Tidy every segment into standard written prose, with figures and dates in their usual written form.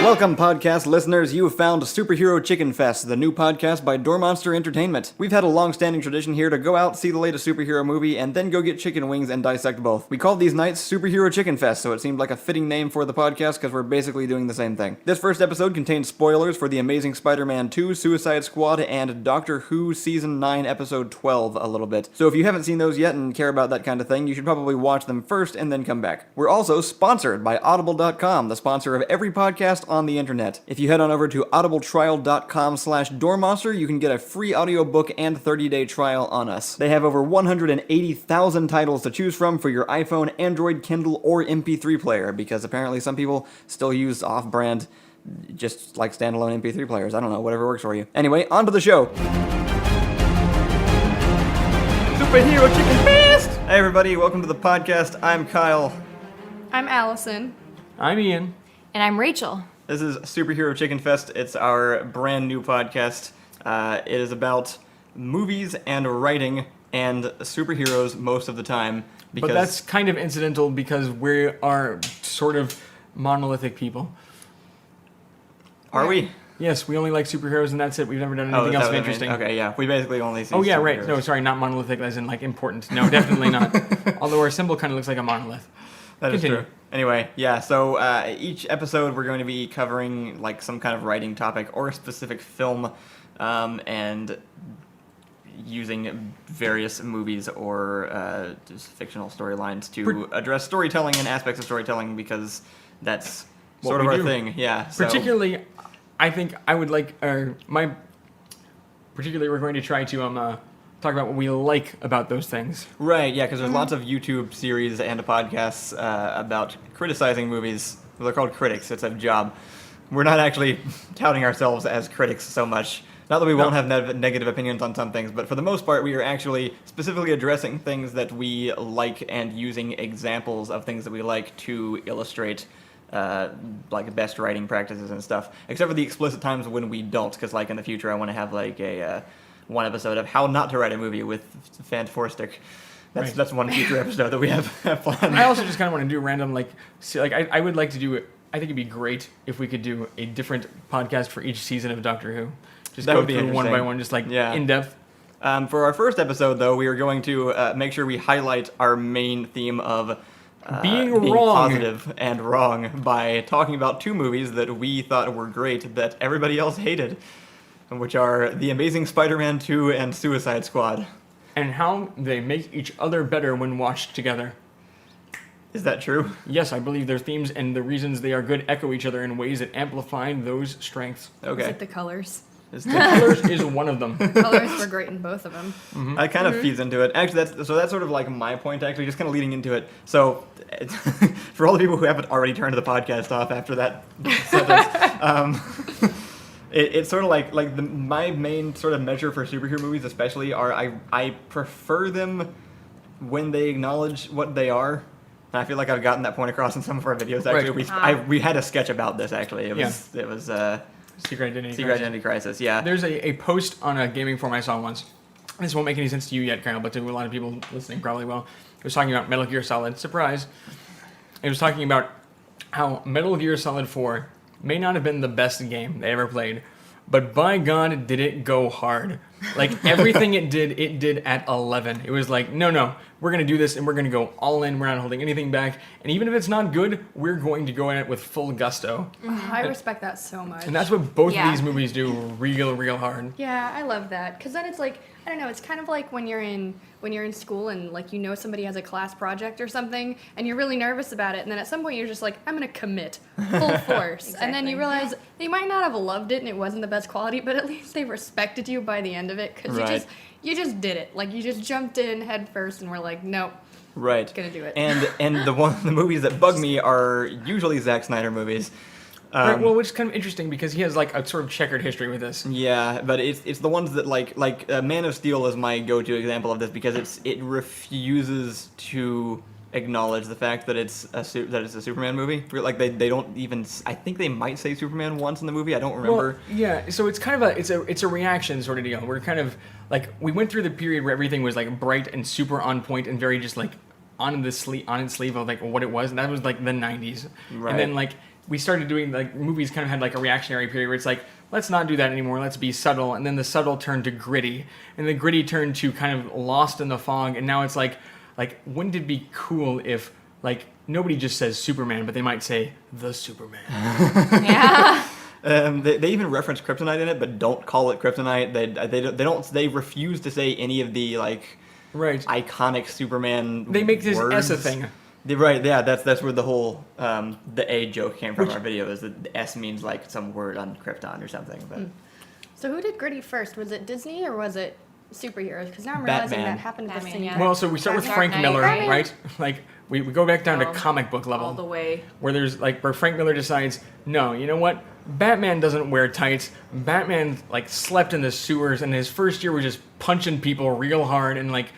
Welcome, podcast listeners. You have found Superhero Chicken Fest, the new podcast by Door Monster Entertainment. We've had a long-standing tradition here to go out, see the latest superhero movie, and then go get chicken wings and dissect both. We called these nights Superhero Chicken Fest, so it seemed like a fitting name for the podcast because we're basically doing the same thing. This first episode contains spoilers for The Amazing Spider-Man 2, Suicide Squad, and Doctor Who Season 9, Episode 12 a little bit. So if you haven't seen those yet and care about that kind of thing, you should probably watch them first and then come back. We're also sponsored by Audible.com, the sponsor of every podcast on the internet. If you head on over to audibletrial.com/doormonster, you can get a free audiobook and 30-day trial on us. They have over 180,000 titles to choose from for your iPhone, Android, Kindle, or MP3 player, because apparently some people still use off-brand, just like standalone MP3 players. I don't know, whatever works for you. Anyway, on to the show. Superhero Chicken Fest! Hey everybody, welcome to the podcast. I'm Kyle. I'm Allison. I'm Ian. And I'm Rachel. This is Superhero Chicken Fest. It's our brand new podcast. It is about movies and writing and superheroes most of the time. But that's kind of incidental because we are sort of monolithic people. Are we? Yes, we only like superheroes and that's it. We've never done anything else interesting. Okay, yeah. We basically only see Oh, yeah, superheroes. right. No, sorry, not monolithic as in, like, important. No, definitely not. Although our symbol kind of looks like a monolith. That is Continue. true. Anyway, yeah, so each episode we're going to be covering like some kind of writing topic or a specific film and using various movies or just fictional storylines to address storytelling and aspects of storytelling because that's sort of our thing. Yeah. So. Particularly, I think I would like, particularly we're going to try to talk about what we like about those things. Right, yeah, because there's lots of YouTube series and podcasts about criticizing movies. They're called critics. It's a job. We're not actually touting ourselves as critics so much. Not that we won't have negative opinions on some things, but for the most part, we are actually specifically addressing things that we like and using examples of things that we like to illustrate like best writing practices and stuff. Except for the explicit times when we don't, because like in the future, I want to have like a one episode of how not to write a movie with Fan Forstick. That's one future episode that we have planned. I also just kind of want to do random, I would like to do it. I think it'd be great if we could do a different podcast for each season of Doctor Who. Just that go would be through one by one, just in depth. For our first episode, though, we are going to make sure we highlight our main theme of being wrong, positive and wrong by talking about two movies that we thought were great that everybody else hated, which are The Amazing Spider-Man 2 and Suicide Squad. And how they make each other better when watched together. Is that true? Yes, I believe their themes and the reasons they are good echo each other in ways that amplify those strengths. Okay. Is it the colors? The colors is one of them. Colors were great in both of them. Mm-hmm. That kind of feeds into it. Actually, that's sort of like my point, actually, just kind of leading into it. So, for all the people who haven't already turned the podcast off after that sentence, it's sort of like my main sort of measure for superhero movies especially are I prefer them when they acknowledge what they are. And I feel like I've gotten that point across in some of our videos, actually. Right. We had a sketch about this, actually. It was Secret Identity Crisis, yeah. There's a post on a gaming forum I saw once. This won't make any sense to you yet, Kyle, but to a lot of people listening probably will. It was talking about Metal Gear Solid. Surprise. It was talking about how Metal Gear Solid 4 may not have been the best game they ever played, but by God, did it go hard. Like, everything it did at 11. It was like, no, we're going to do this, and we're going to go all in. We're not holding anything back. And even if it's not good, we're going to go at it with full gusto. I respect that so much. And that's what both of these movies do real hard. Yeah, I love that. Because then it's like, I don't know, it's kind of like when you're in school and like you know somebody has a class project or something and you're really nervous about it, and then at some point you're just like, I'm going to commit full force. Exactly. And then you realize they might not have loved it and it wasn't the best quality, but at least they respected you by the end of it because you just did it. Like, you just jumped in head first and were like, nope. Right. Gonna do it. And the movies that bug me are usually Zack Snyder movies. Right, well, which is kind of interesting because he has like a sort of checkered history with this. Yeah, but it's the ones that like Man of Steel is my go-to example of this because it refuses to acknowledge the fact that it's a Superman movie. Like they don't even. I think they might say Superman once in the movie. I don't remember. Well, yeah, so it's kind of it's a reaction sort of deal. We're kind of like we went through the period where everything was like bright and super on point and very just like on its sleeve of like what it was, and that was like the 90s. Right. And then like we started doing, like, movies kind of had like a reactionary period where it's like, let's not do that anymore, let's be subtle, and then the subtle turned to gritty, and the gritty turned to kind of lost in the fog, and now it's like wouldn't it be cool if, like, nobody just says Superman, but they might say the Superman. Yeah. They even reference kryptonite in it, but don't call it kryptonite. They refuse to say any of the, like, Right. iconic Superman. They make this words. S a thing. Right, yeah, that's where the whole the A joke came from. Our video is that the S means like some word on Krypton or something. But So who did gritty first? Was it Disney or was it superheroes? Because now I'm realizing Batman. that happened at the Batman, same yeah. time. Well, so we start with Dark Frank Knight. Miller, Batman. right? Like, we go back down to Oh, comic book level. all the way. Where there's, like, where Frank Miller decides, no, you know what? Batman doesn't wear tights. Batman, like, slept in the sewers, and his first year was just punching people real hard, and, like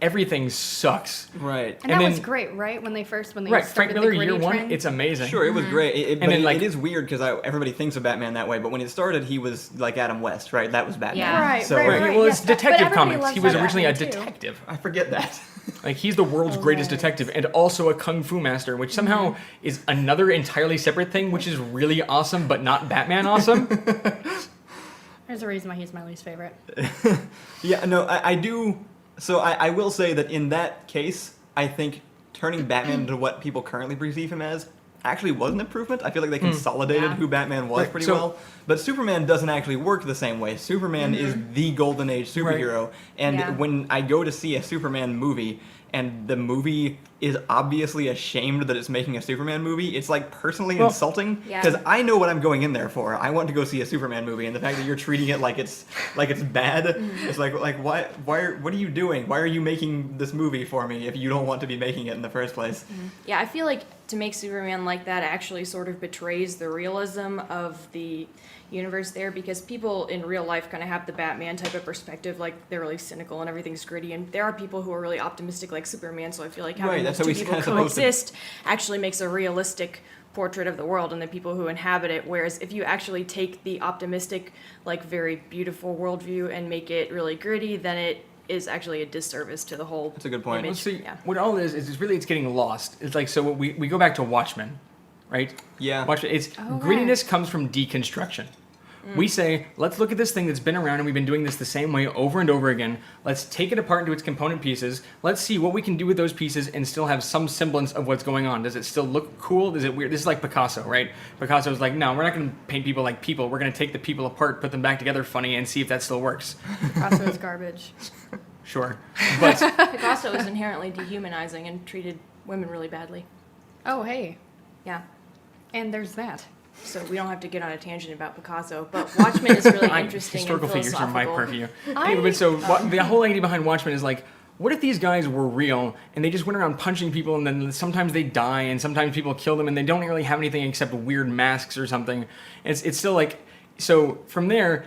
everything sucks. right, and and that then- was great, right? When they Right, Frank started Miller the year gritty one, trend? it's amazing. sure, it was great. But then, like- it is weird because everybody thinks of Batman that way. But when it started, he was like Adam West, right? That was Batman. Yeah. Right, So right, Right, right. well, yes, it's but Detective everybody Comics. loves He was that originally a Batman, too. detective. I forget that. Like, he's the world's greatest Hilarious. detective and also a kung fu master, which somehow is another entirely separate thing, which is really awesome, but not Batman awesome. There's a reason why he's my least favorite. Yeah, no, I do. So I will say that in that case, I think turning Batman into what people currently perceive him as actually was an improvement. I feel like they consolidated Yeah. who Batman was Right, pretty so- well. But Superman doesn't actually work the same way. Superman is the golden age superhero. And Yeah. when I go to see a Superman movie and the movie is obviously ashamed that it's making a Superman movie, it's like personally Well, insulting yeah. because I know what I'm going in there for. I want to go see a Superman movie, and the fact that you're treating it like it's bad, it's like why what are you doing? Why are you making this movie for me if you don't want to be making it in the first place? Yeah, I feel like to make Superman like that actually sort of betrays the realism of the universe there, because people in real life kind of have the Batman type of perspective, like they're really cynical and everything's gritty, and there are people who are really optimistic like Superman, so I feel like Right, having that's those how two he's people kinda supposed to- coexist actually makes a realistic portrait of the world and the people who inhabit it, whereas if you actually take the optimistic, like very beautiful worldview and make it really gritty, then it is actually a disservice to the whole That's a good point. Well, image. see, Yeah. what all it is really it's getting lost. It's like, so we go back to Watchmen, right? Yeah. Watchmen, it's Oh, grittiness right. comes from deconstruction. We say, let's look at this thing that's been around and we've been doing this the same way over and over again. Let's take it apart into its component pieces. Let's see what we can do with those pieces and still have some semblance of what's going on. Does it still look cool? Is it weird? This is like Picasso, right? Picasso was like, no, we're not going to paint people like people. We're going to take the people apart, put them back together funny, and see if that still works. Picasso is garbage. Sure. But Picasso is inherently dehumanizing and treated women really badly. Oh, hey. Yeah. And there's that. So we don't have to get on a tangent about Picasso, but Watchmen is really interesting historical and figures are my philosophical. purview. I- Anyway, but so the whole idea behind Watchmen is like, what if these guys were real and they just went around punching people and then sometimes they die and sometimes people kill them and they don't really have anything except weird masks or something. It's still like, so from there,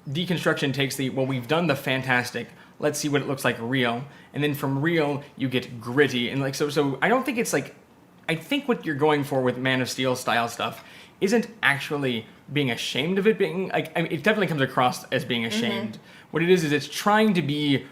deconstruction takes well, we've done the fantastic. Let's see what it looks like real. And then from real, you get gritty. And like, so I don't think it's like, I think what you're going for with Man of Steel style stuff isn't actually being ashamed of it being, like, I mean, it definitely comes across as being ashamed. What it is it's trying to be,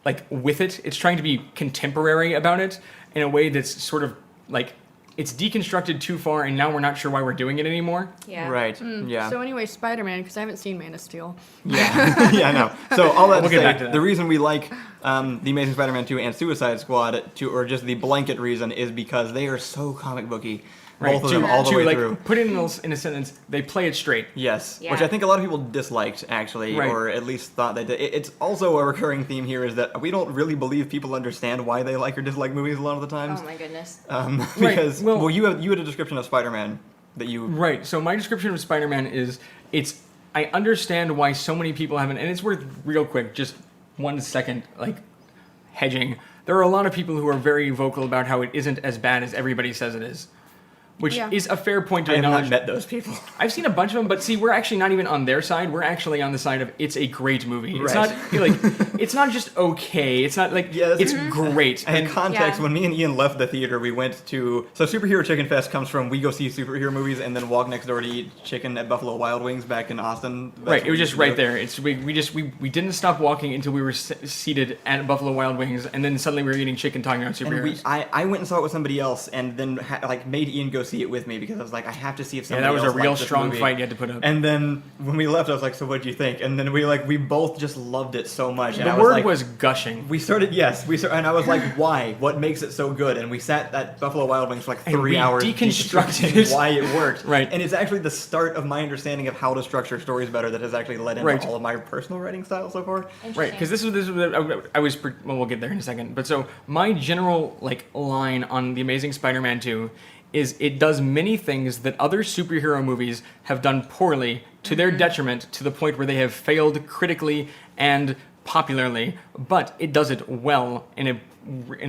like, with it. It's trying to be contemporary about it in a way that's sort of, like, it's deconstructed too far and now we're not sure why we're doing it anymore. Yeah. Right. Yeah. So anyway, Spider-Man, because I haven't seen Man of Steel. Yeah, yeah, I know. So all that We'll to get say, back to that. the reason we like The Amazing Spider-Man 2 and Suicide Squad, or just the blanket reason, is because they are so comic booky. Both of them all the way like, through. Put it in a sentence, they play it straight. Yes, Yeah. which I think a lot of people disliked, actually, Right. or at least thought they did. It's also a recurring theme here is that we don't really believe people understand why they like or dislike movies a lot of the times. Oh my goodness. Because, well- well, you had a description of Spider-Man that you... Right. So my description of Spider-Man is I understand why so many people haven't, and it's worth real quick, just 1 second, like hedging. There are a lot of people who are very vocal about how it isn't as bad as everybody says it is. Which Yeah. is a fair point to I have acknowledge. not met those people. I've seen a bunch of them, but see, we're actually not even on their side. We're actually on the side of it's a great movie. It's Right. not like it's not just okay. It's not like Yeah, that's- it's great. And And context, yeah. when me and Ian left the theater, we went to... So Superhero Chicken Fest comes from we go see superhero movies and then walk next door to eat chicken at Buffalo Wild Wings back in Austin. That's right, what it was we just used to right do. there. It's we didn't stop walking until we were seated at Buffalo Wild Wings, and then suddenly we were eating chicken, talking about And superheroes. I went and saw it with somebody else, and then made Ian go see it with me because I was like, I have to see if Yeah, somebody that was a else real likes this strong movie. fight you had to put up. And then when we left, I was like, so what'd you think? And then we both just loved it so much. And The I word like, was gushing. we started, and I was like, why? What makes it so good? And we sat at Buffalo Wild Wings for like And 3 we hours deconstructed why it worked. Right. And it's actually the start of my understanding of how to structure stories better that has actually led into Right. all of my personal writing style so far. Right, because this was I was well, we'll get there in a second. But so my general line on the Amazing Spider-Man 2 is it does many things that other superhero movies have done poorly to their detriment to the point where they have failed critically and popularly, but it does it well in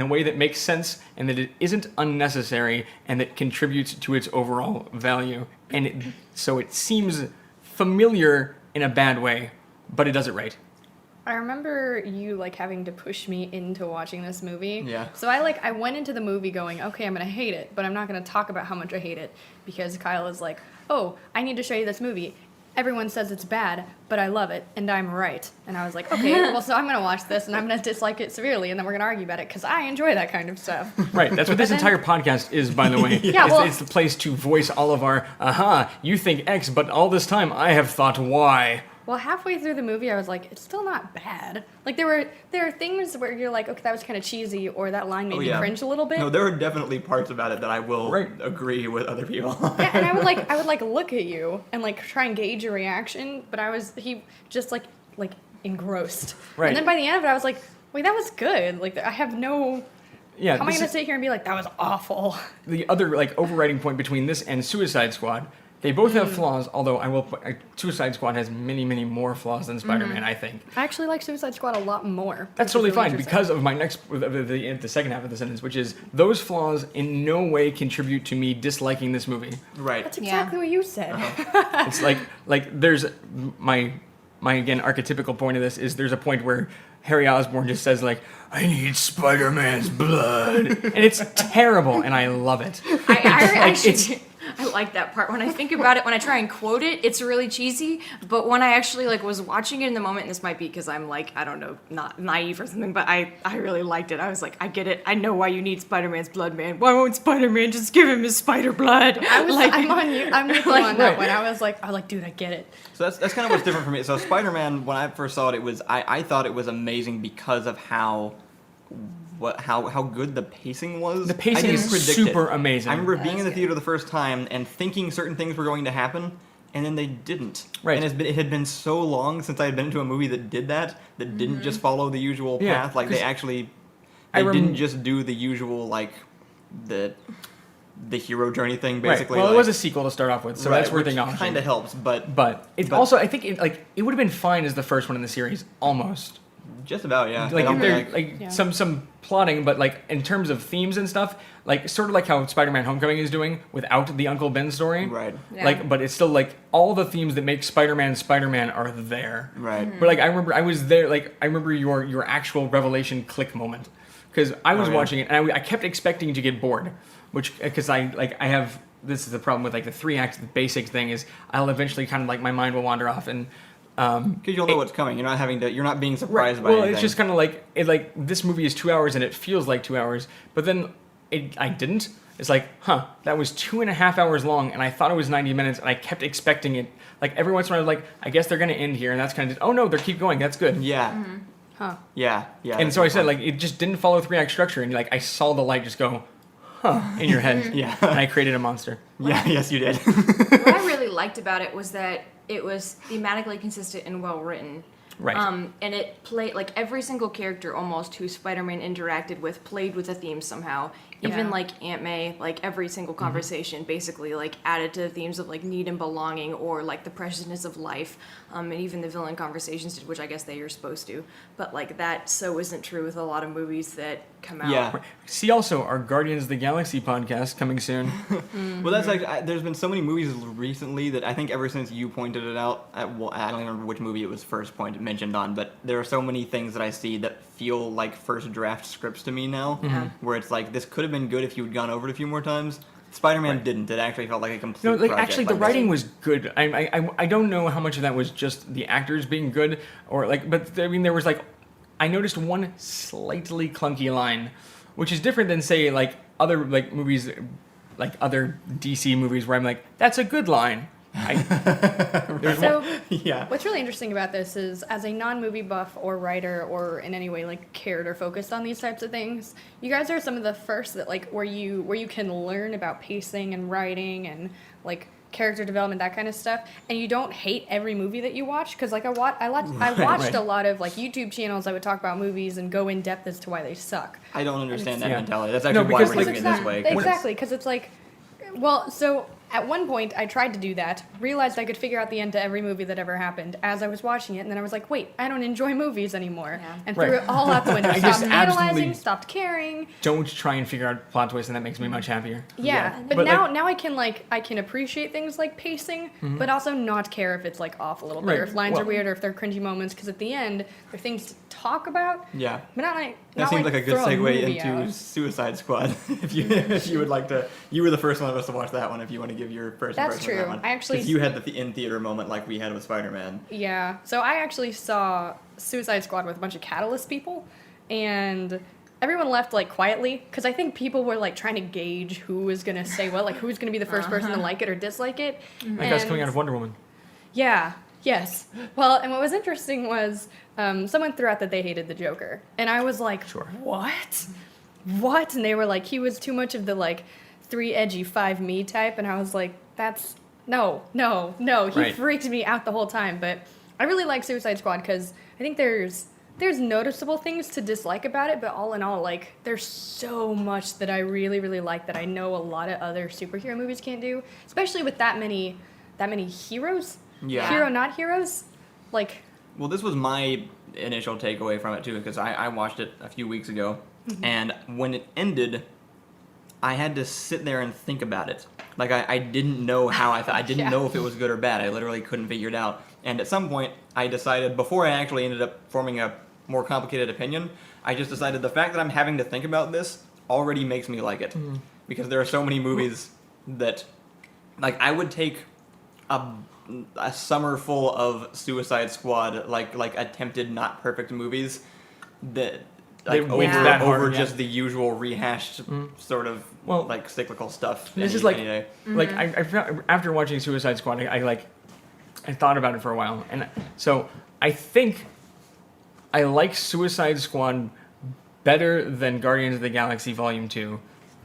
a way that makes sense and that it isn't unnecessary and that contributes to its overall value. And so it seems familiar in a bad way, but it does it right. I remember you having to push me into watching this movie. Yeah. So I went into the movie going, okay, I'm gonna hate it, but I'm not gonna talk about how much I hate it because Kyle is like, oh, I need to show you this movie. Everyone says it's bad, but I love it, and I'm right. And I was like, okay, well, so I'm gonna watch this, and I'm gonna dislike it severely, and then we're gonna argue about it because I enjoy that kind of stuff. Right, that's what this But then- entire podcast is, by the way. Yeah, well- it's the place to voice all of our, you think X, but all this time I have thought Y. Well, halfway through the movie, I was like, it's still not bad. There are things where you're like, okay, that was kind of cheesy, or that line made me cringe a little bit. No, there are definitely parts about it that I will Right. agree with other people. Yeah, and I would look at you and try and gauge your reaction, but he just engrossed. Right. And then by the end of it, I was like, wait, that was good. I have no. Yeah, How am I this gonna is sit here and be like, that was awful? the other overriding point between this and Suicide Squad. They both have flaws, although Suicide Squad has many, many more flaws than Spider-Man, I think. I actually like Suicide Squad a lot more. That's which totally is really fine interesting. because of my the second half of the sentence, which is those flaws in no way contribute to me disliking this movie. Right. That's exactly what you said. It's there's my again archetypical point of this is there's a point where Harry Osborn just says I need Spider-Man's blood, and it's terrible, and I love it. I like that part. When I think about it, when I try and quote it, it's really cheesy. But when I actually was watching it in the moment, and this might be because I'm I don't know, not naive or something, but I really liked it. I was like, I get it. I know why you need Spider-Man's blood, man. Why won't Spider-Man just give him his spider blood? I'm with you on that right. one. I was like, dude, I get it. So that's kind of what's different for me. So Spider-Man, when I first saw it, I thought it was amazing because of how good the pacing was. The pacing I didn't is predict super it. amazing. I remember being in the theater the first time and thinking certain things were going to happen, and then they didn't. Right. And it had been so long since I had been into a movie that did that didn't just follow the usual Yeah, path. They 'cause actually I didn't just do the usual the hero journey thing Right. basically. Well, it was a sequel to start off with, so that's worth which acknowledging. kind of helps, but But also, I think it would have been fine as the first one in the series, almost. just about, yeah. Like I if don't there think Yeah. some plotting, but in terms of themes and stuff, sort of like how Spider-Man: Homecoming is doing without the Uncle Ben story. Right. Yeah. But it's still all the themes that make Spider-Man Spider-Man are there. Right. But I remember I was there. I remember your actual revelation click moment because I was Oh, yeah. watching it and I kept expecting to get bored, because I have this is the problem with the 3-act basic thing is I'll eventually kind of my mind will wander off and. Because you'll know what's coming. You're not being surprised by Well, anything. it's just kind of this movie is 2 hours and it feels like 2 hours, but then I didn't. It's that was 2.5 hours long, and I thought it was 90 minutes, and I kept expecting it. Every once in a while, I was I guess they're gonna end here, and that's kind of oh no, they keep going. That's good. Yeah. Huh. Yeah. Yeah. And so I said it just didn't follow 3-act structure, and I saw the light just go, in your head. Yeah. And I created a monster. Yeah. Yes, you did. What I really liked about it was that it was thematically consistent and well written. Right. And it played every single character almost who Spider-Man interacted with played with a theme somehow. Even Yeah. Aunt May, every single conversation basically added to the themes of need and belonging or the preciousness of life. And even the villain conversations did, which I guess they are supposed to. But that so isn't true with a lot of movies that come out. Yeah. See also our Guardians of the Galaxy podcast coming soon. Well, that's there's been so many movies recently that I think ever since you pointed it out, I don't even remember which movie it was first mentioned on, but there are so many things that I see that feel like first draft scripts to me now, where it's this could have been good if you had gone over it a few more times. Spider-Man didn't. It actually felt like a complete project. Actually, the writing was good. I don't know how much of that was just the actors being good, or but there was I noticed one slightly clunky line, which is different than say other movies like other DC movies where I'm like, that's a good line. So Yeah. what's really interesting about this is, as a non-movie buff or writer or in any way like cared or focused on these types of things, you guys are some of the first that like where you can learn about pacing and writing and like character development, that kind of stuff, and you don't hate every movie that you watch. Because like I watched right. a lot of like YouTube channels that would talk about movies and go in depth as to why they suck. I don't understand that Yeah. mentality. That's No, actually why because, we're like, doing it this way. 'cause it's- Exactly, because it's like, well, so at one point I tried to do that, realized I could figure out the end to every movie that ever happened as I was watching it, and then I was like, wait, I don't enjoy movies anymore, Yeah. and threw Right. it all out the window. I just Stopped analyzing, absolutely- stopped caring. Don't try and figure out plot twists, and that makes me much happier. Yeah, Yeah. but But, now like- now I can appreciate things like pacing, but also not care if it's like off a little bit, Right. or if lines Well- are weird, or if they're cringy moments, because at the end they're things to talk about. Yeah. But not like That not seems like a good throw segue movie into out. Suicide Squad. if you would like to, you were the first one of us to watch that one. If you want to give your first That's impression of that true. one. I actually- 'Cause you had the in theater moment like we had with Spider-Man. Yeah. So I actually saw Suicide Squad with a bunch of Catalyst people, and everyone left like quietly because I think people were like trying to gauge who was gonna say what, like who's gonna be the first person to like it or dislike it. Like us coming out of Wonder Woman. Yeah. Yes. Well, and what was interesting was someone threw out that they hated the Joker, and I was like, Sure. What? What? And they were like, he was too much of the like 3 edgy 5 me type, and I was like, that's no. He Right. freaked me out the whole time. But I really like Suicide Squad because I think there's noticeable things to dislike about it, but all in all, like there's so much that I really, really like that I know a lot of other superhero movies can't do, especially with that many heroes. Yeah. Hero, not heroes. Like, Well, this was my initial takeaway from it too, because I watched it a few weeks ago, and when it ended, I had to sit there and think about it. Like I didn't know how I thought. I didn't Yeah. know if it was good or bad. I literally couldn't figure it out. And at some point, I decided, before I actually ended up forming a more complicated opinion, I just decided the fact that I'm having to think about this already makes me like it, because there are so many movies that, like, I would take a summer full of Suicide Squad, like attempted not perfect movies that They like went over, that hard, over yeah. just the usual rehashed sort of Well, like cyclical stuff. This any- is like, any day. like I found, after watching Suicide Squad, I thought about it for a while, and so I think I like Suicide Squad better than Guardians of the Galaxy Volume 2,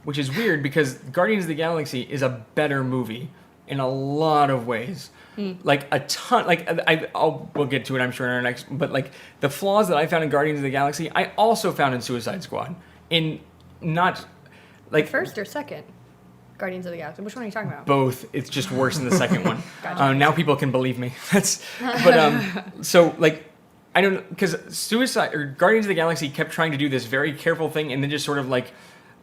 which is weird because Guardians of the Galaxy is a better movie in a lot of ways. Like a ton, like we'll get to it, I'm sure, in our next. But like the flaws that I found in Guardians of the Galaxy, I also found in Suicide Squad. In not like first or second? Guardians of the Galaxy. Which one are you talking about? both. It's just worse than the second one. Gotcha. Now people can believe me. So like I don't, because Guardians of the Galaxy kept trying to do this very careful thing, and then just sort of like,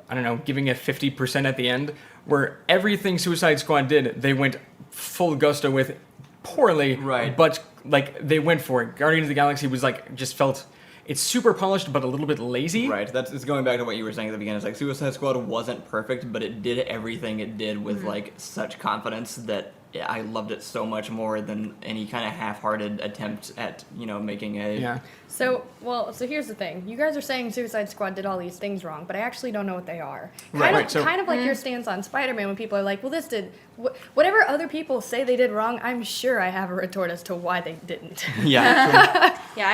I don't know, giving it 50% at the end, where everything Suicide Squad did, they went full gusto with, poorly, Right. but like they went for it. Guardians of the Galaxy was like, just felt, it's super polished but a little bit lazy. Right, it's going back to what you were saying at the beginning. It's like Suicide Squad wasn't perfect, but it did everything it did with like such confidence that I loved it so much more than any kind of half-hearted attempt at making a Yeah. So here's the thing. You guys are saying Suicide Squad did all these things wrong, but I actually don't know what they are. Right, so- Kind of like your stance on Spider-Man when people are like, well, this did... whatever other people say they did wrong, I'm sure I have a retort as to why they didn't. yeah. Yeah,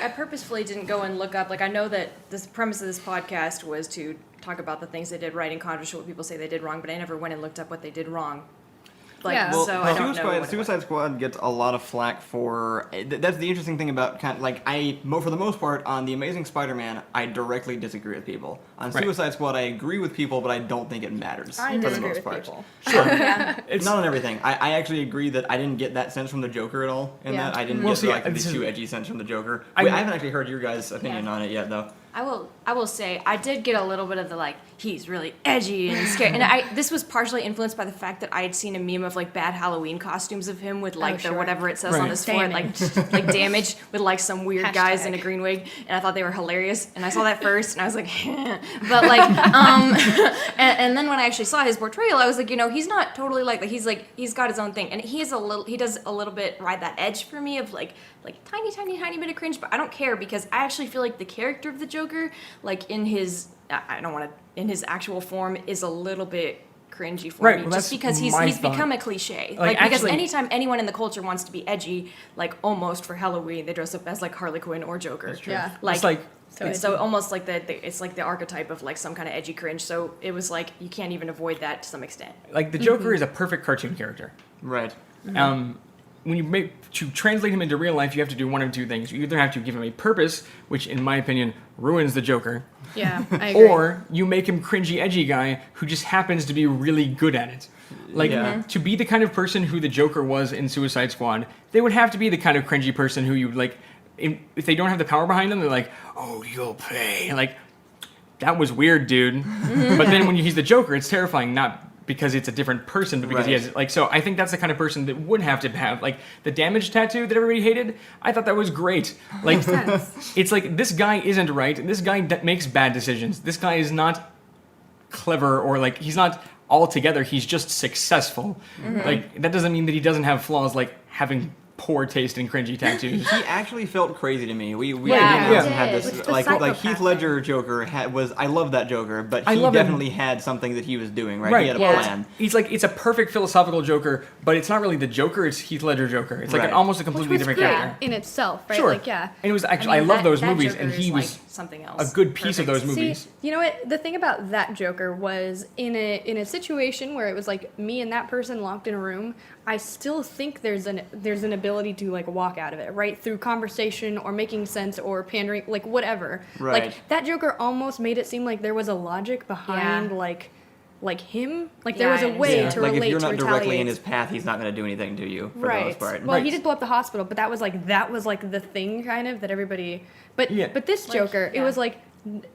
I purposefully didn't go and look up. Like, I know that this premise of this podcast was to talk about the things they did right and contradict what people say they did wrong, but I never went and looked up what they did wrong. Like, Yeah. Well, so I don't know. Suicide, what it was. Suicide Squad gets a lot of flack for. That's the interesting thing about for the most part, on The Amazing Spider-Man, I directly disagree with people. On Right. Suicide Squad, I agree with people, but I don't think it matters I for the disagree most with part. people. Yeah. It's Not on everything. I actually agree that I didn't get that sense from the Joker at all. In Yeah. that I didn't Well, get see, the this is- too edgy sense from the Joker. I- Wait, I haven't actually heard your guys' opinion Yeah. on it yet, though. I will say I did get a little bit of the like he's really edgy and scary, and this was partially influenced by the fact that I had seen a meme of like bad Halloween costumes of him with like Oh, the sure. whatever it says on Right. his foot, like damage with like some weird guys in a Hashtag. green wig, and I thought they were hilarious, and I saw that first, and I was like, but like, and then when I actually saw his portrayal, I was like, he's not totally like that. He's got his own thing, and he does a little bit ride that edge for me of like tiny bit of cringe, but I don't care because I actually feel like the character of the Joker, like in his actual form, is a little bit cringy for Right, me, well, just that's because he's my thought. become a cliche. Like, Because actually- anytime anyone in the culture wants to be edgy, like almost for Halloween, they dress up as like Harley Quinn or Joker. That's true. Yeah. It's like So almost like it's like the archetype of like some kind of edgy cringe. So it was like you can't even avoid that to some extent. the Joker is a perfect cartoon character. Right. When you to translate him into real life, you have to do one of two things. You either have to give him a purpose, which in my opinion ruins the Joker, Yeah, I agree. or you make him cringy, edgy guy who just happens to be really good at it. Like, Yeah. to be the kind of person who the Joker was in Suicide Squad, they would have to be the kind of cringy person who you would, like, if they don't have the power behind them, they're like, oh, you'll pay. Like, that was weird, dude. But then when he's the Joker, it's terrifying, not because it's a different person, but because he Right. has, like, so I think that's the kind of person that would have to have, like, the damage tattoo that everybody hated. I thought that was great. Like, it's like, this guy isn't right. This guy makes bad decisions. This guy is not clever or, like, he's not all together. He's just successful. Like, that doesn't mean that he doesn't have flaws, like having poor taste and cringy tattoos. He actually felt crazy to me. We Yeah, and he Allison did. had It's this the like psychopath Heath Ledger Joker was I love that Joker, but I he love him. definitely had something that he was doing, right? Right. He had a Yeah. plan. He's like, it's a perfect philosophical Joker, but it's not really the Joker, it's Heath Ledger Joker. It's like Right. almost a Which completely was different great character. in itself, right? Sure. Like, yeah. And it was actually, I, mean, love that- those that movies, Joker and is he like was something else. a good piece of Perfect. those movies. See, you know what? The thing about that Joker was in a situation where it was like me and that person locked in a room. I still think there's an ability to like walk out of it, right, through conversation or making sense or pandering, like whatever. Right. Like that Joker almost made it seem like there was a logic behind like him. Like there was a Yeah, I way understand. to Like relate if you're to not directly retaliate. in his path, he's not going to do anything to you for the Right. most part. Well, he Right. did blow up the hospital, but that was like the thing kind of that everybody. But Yeah. but this Like, Joker, it yeah. was like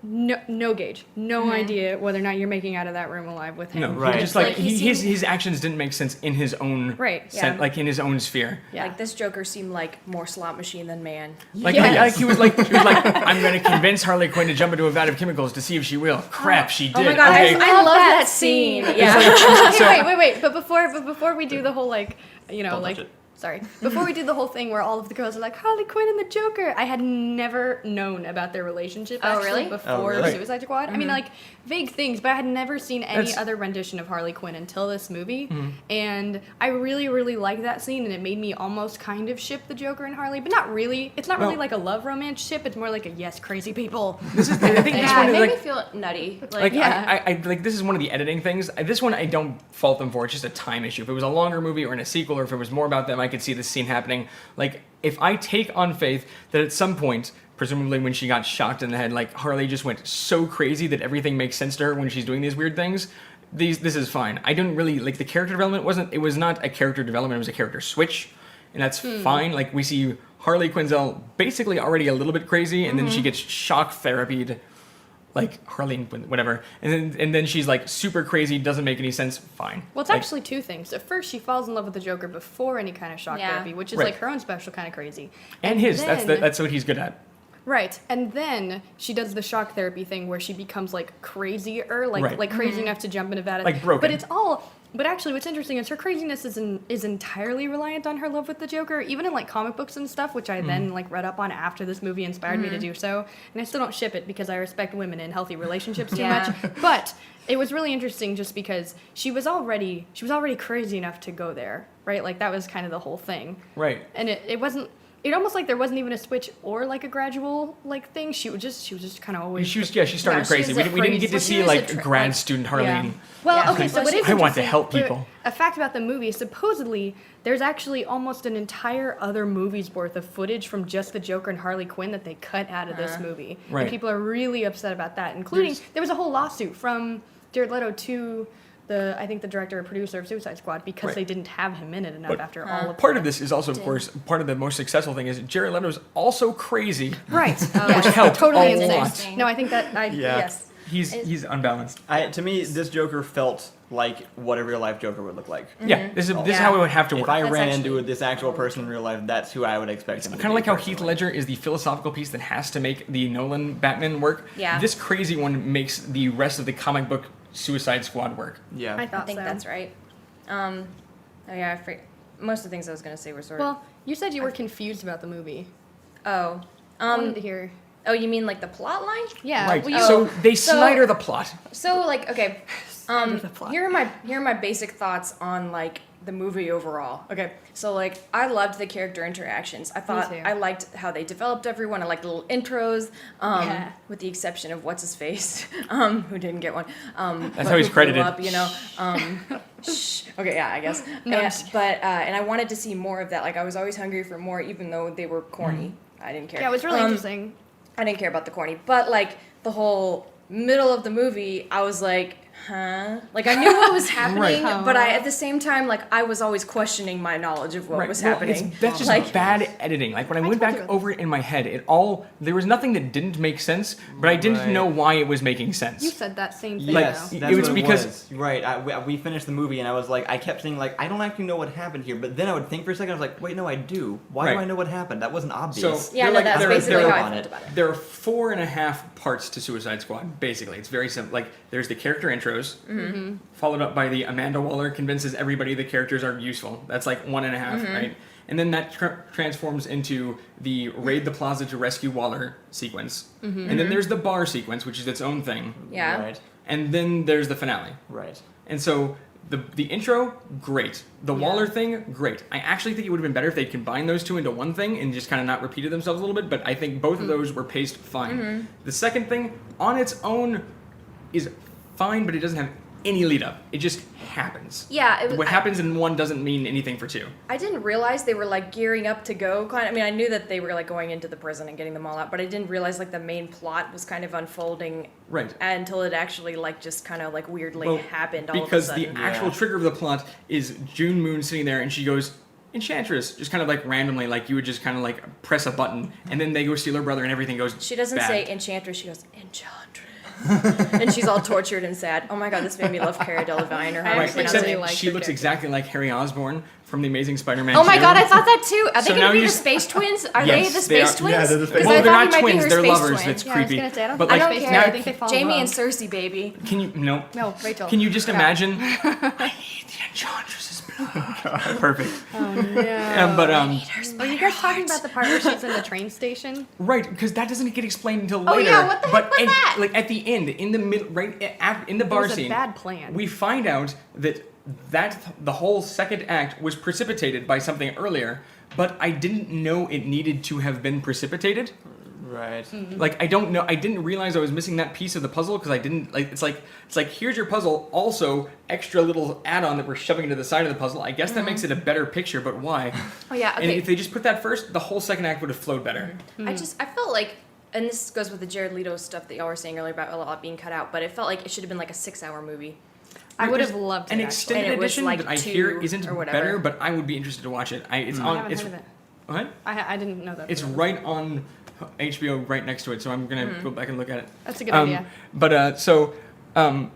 no gauge, no idea whether or not you're making out of that room alive with him. No, Right. just like, Like, he his seemed- his actions didn't make sense in his own Right, yeah. like in his own sphere. Yeah. Like this Joker seemed like more slot machine than man. Like, Yes. he was like, I'm going to convince Harley Quinn to jump into a vat of chemicals to see if she will. Crap, she did. Oh my god, Okay. I love that scene. Yeah. wait. But before we do the whole like, you know, Don't like. touch it. Sorry. Before we do the whole thing where all of the girls are like Harley Quinn and the Joker, I had never known about their relationship. Oh, actually, really? Before Oh, really? Suicide Squad. I mean, like vague things, but I had never seen any That's- other rendition of Harley Quinn until this movie, and I really, really liked that scene, and it made me almost kind of ship the Joker and Harley, but not really. It's not really Well- like a love romance ship. It's more like a yes, crazy people. I think this Yeah, one it is made like, me feel nutty. like Yeah. I like this is one of the editing things. This one I don't fault them for. It's just a time issue. If it was a longer movie or in a sequel, or if it was more about them, I could see this scene happening. Like if I take on faith that at some point, presumably when she got shocked in the head, like Harley just went so crazy that everything makes sense to her when she's doing these weird things. This is fine. I don't really like the character development. It was not a character development. It was a character switch, and that's fine. Like we see Harley Quinzel basically already a little bit crazy, and then she gets shock therapied. Like Harley, whatever, and then she's like super crazy, doesn't make any sense. Fine. Well, it's Like, actually two things. At first, she falls in love with the Joker before any kind of shock Yeah. therapy, which is Right. like her own special kind of crazy. and his. then- That's what he's good at. Right, and then she does the shock therapy thing where she becomes like crazier, like Right. like crazy enough to jump into that. Like broken. But it's all. But actually, what's interesting is her craziness is entirely reliant on her love with the Joker, even in like comic books and stuff, which I then like read up on after this movie inspired me to do so. And I still don't ship it because I respect women in healthy relationships too Yeah. much. But it was really interesting just because she was already crazy enough to go there, right? Like that was kind of the whole thing. Right. And it wasn't. It almost like there wasn't even a switch or like a gradual like thing. She was just kind of always. She started Yeah, crazy. she's We a didn't get to crazy- see she was like a grad like- student Yeah. Harleen. Well, Yeah. okay, so what is I want to interesting- help but people. A fact about the movie: supposedly, there's actually almost an entire other movie's worth of footage from just the Joker and Harley Quinn that they cut out of this movie. Right. And people are really upset about that, including there was a whole lawsuit from Jared Leto to I think the director or producer of Suicide Squad because Right. they didn't have him in it enough But after all of Part of this is also, of course, part of the most successful thing is Jared Leto's also crazy. Right. Which helped totally a insane. lot. No, I think that Yeah. yes. He's unbalanced. To me, this Joker felt like what a real life Joker would look like. Yeah, this is Yeah. how it would have to work. If I That's ran actually into this actual person in real life, that's who I would expect him to be. Kind of like how Heath personally. Ledger is the philosophical piece that has to make the Nolan Batman work. Yeah. This crazy one makes the rest of the comic book Suicide Squad work. Yeah. I I thought think so. that's right. Oh yeah, most of the things I was gonna say were sort of. Well, you said you were confused about the movie. Oh. I wanted to hear. Oh, you mean like the plot line? Yeah. Right. well, you- So they so- Snyder the plot. So like okay. There's a plot. Here are my basic thoughts on like the movie overall. Okay, so like I loved the character interactions. I thought too. I liked how they developed everyone. I liked the little intros, Yeah. with the exception of what's his face, who didn't get one. That's how he's who grew credited. Up, you know. Okay, yeah, I guess. No, I'm And- just and I wanted to see more of that. Like I was always hungry for more, even though they were corny. I didn't care. Yeah, it was really interesting. I didn't care about the corny, but like the whole middle of the movie, I was like, huh? Like I knew what was happening, Right. but I at the same time, like I was always questioning my knowledge of what was Well, happening. that's just like, bad editing. Like when I went told back you. over it in my head, there was nothing that didn't make sense, but I didn't Right. know why it was making sense. You said that same thing. Yes, though. it that's was what because- it was. Right. We finished the movie, and I was like, I kept saying like, I don't actually know what happened here. But then I would think for a second, I was like, wait, no, I do. Why do Right. I know what happened? That wasn't obvious. So- yeah, They're no, like- that's they're- basically they're how I on felt it. about it. There are 4.5 parts to Suicide Squad, basically. It's very simple. Like, there's the character intros, followed up by the Amanda Waller convinces everybody the characters are useful. That's like 1.5, right? And then that transforms into the raid the plaza to rescue Waller sequence. And then there's the bar sequence, which is its own thing. Yeah. Right. And then there's the finale. Right. And so the intro, great. The Waller thing, great. I actually think it would have been better if they'd combined those two into one thing and just kind of not repeated themselves a little bit, but I think both of those were paced fine. The second thing, on its own, is fine, but it doesn't have any lead up. It just happens. Yeah, it was, What happens in one doesn't mean anything for two. I didn't realize they were like gearing up to go. I mean, I knew that they were like going into the prison and getting them all out, but I didn't realize like the main plot was kind of unfolding Right. until it actually like just kind of like weirdly Well, happened all because of a the sudden. actual Yeah. trigger of the plot is June Moon sitting there and she goes, Enchantress, just kind of like randomly, like you would just kind of like press a button and then they go steal her brother and everything goes She doesn't bad. say Enchantress, she goes Enchantress. And she's all tortured and sad. Oh my god, this made me love Cara Delevingne or I however you Right, actually pronounce except really it. like she her looks character. exactly like Harry Osborn from the Amazing Spider-Man. Oh my 2. god, I thought that too. Are So they now gonna be you the s- space twins? Are Yes, they the they space are. twins? Yeah, they're the space 'Cause Well, I they're thought not he might be twins, her they're space lovers. twin. That's Yeah, I was creepy. gonna say, I don't But think I like, they're don't space care. I think they fall in Jamie love. and Cersei, baby. can you no? No, Rachel. Can you just Yeah. imagine? I need the Enchantress's blood. Perfect. Oh no. But Are you guys talking about the part where she's in the train station? right, because that doesn't get explained until Oh, later. yeah, what the heck but was that? Like at the end, in the middle, right in the bar was a scene, bad plan. we find out that the whole second act was precipitated by something earlier, but I didn't know it needed to have been precipitated. Right. Like I don't know, I didn't realize I was missing that piece of the puzzle because I didn't like. It's like here's your puzzle, also extra little add-on that we're shoving into the side of the puzzle. I guess that makes it a better picture, but why? Oh yeah, And okay. if they just put that first, the whole second act would have flowed better. I felt like, and this goes with the Jared Leto stuff that y'all were saying earlier about a lot being cut out, but it felt like it should have been like a 6-hour movie. I would There's have loved an it. extended And it was edition like that I 2 hear isn't or whatever. better, but I would be interested to watch it. It's I on. haven't It's heard of it. what? I didn't know that. It's right on HBO right next to it, so I'm gonna go back and look at it. That's a good idea. But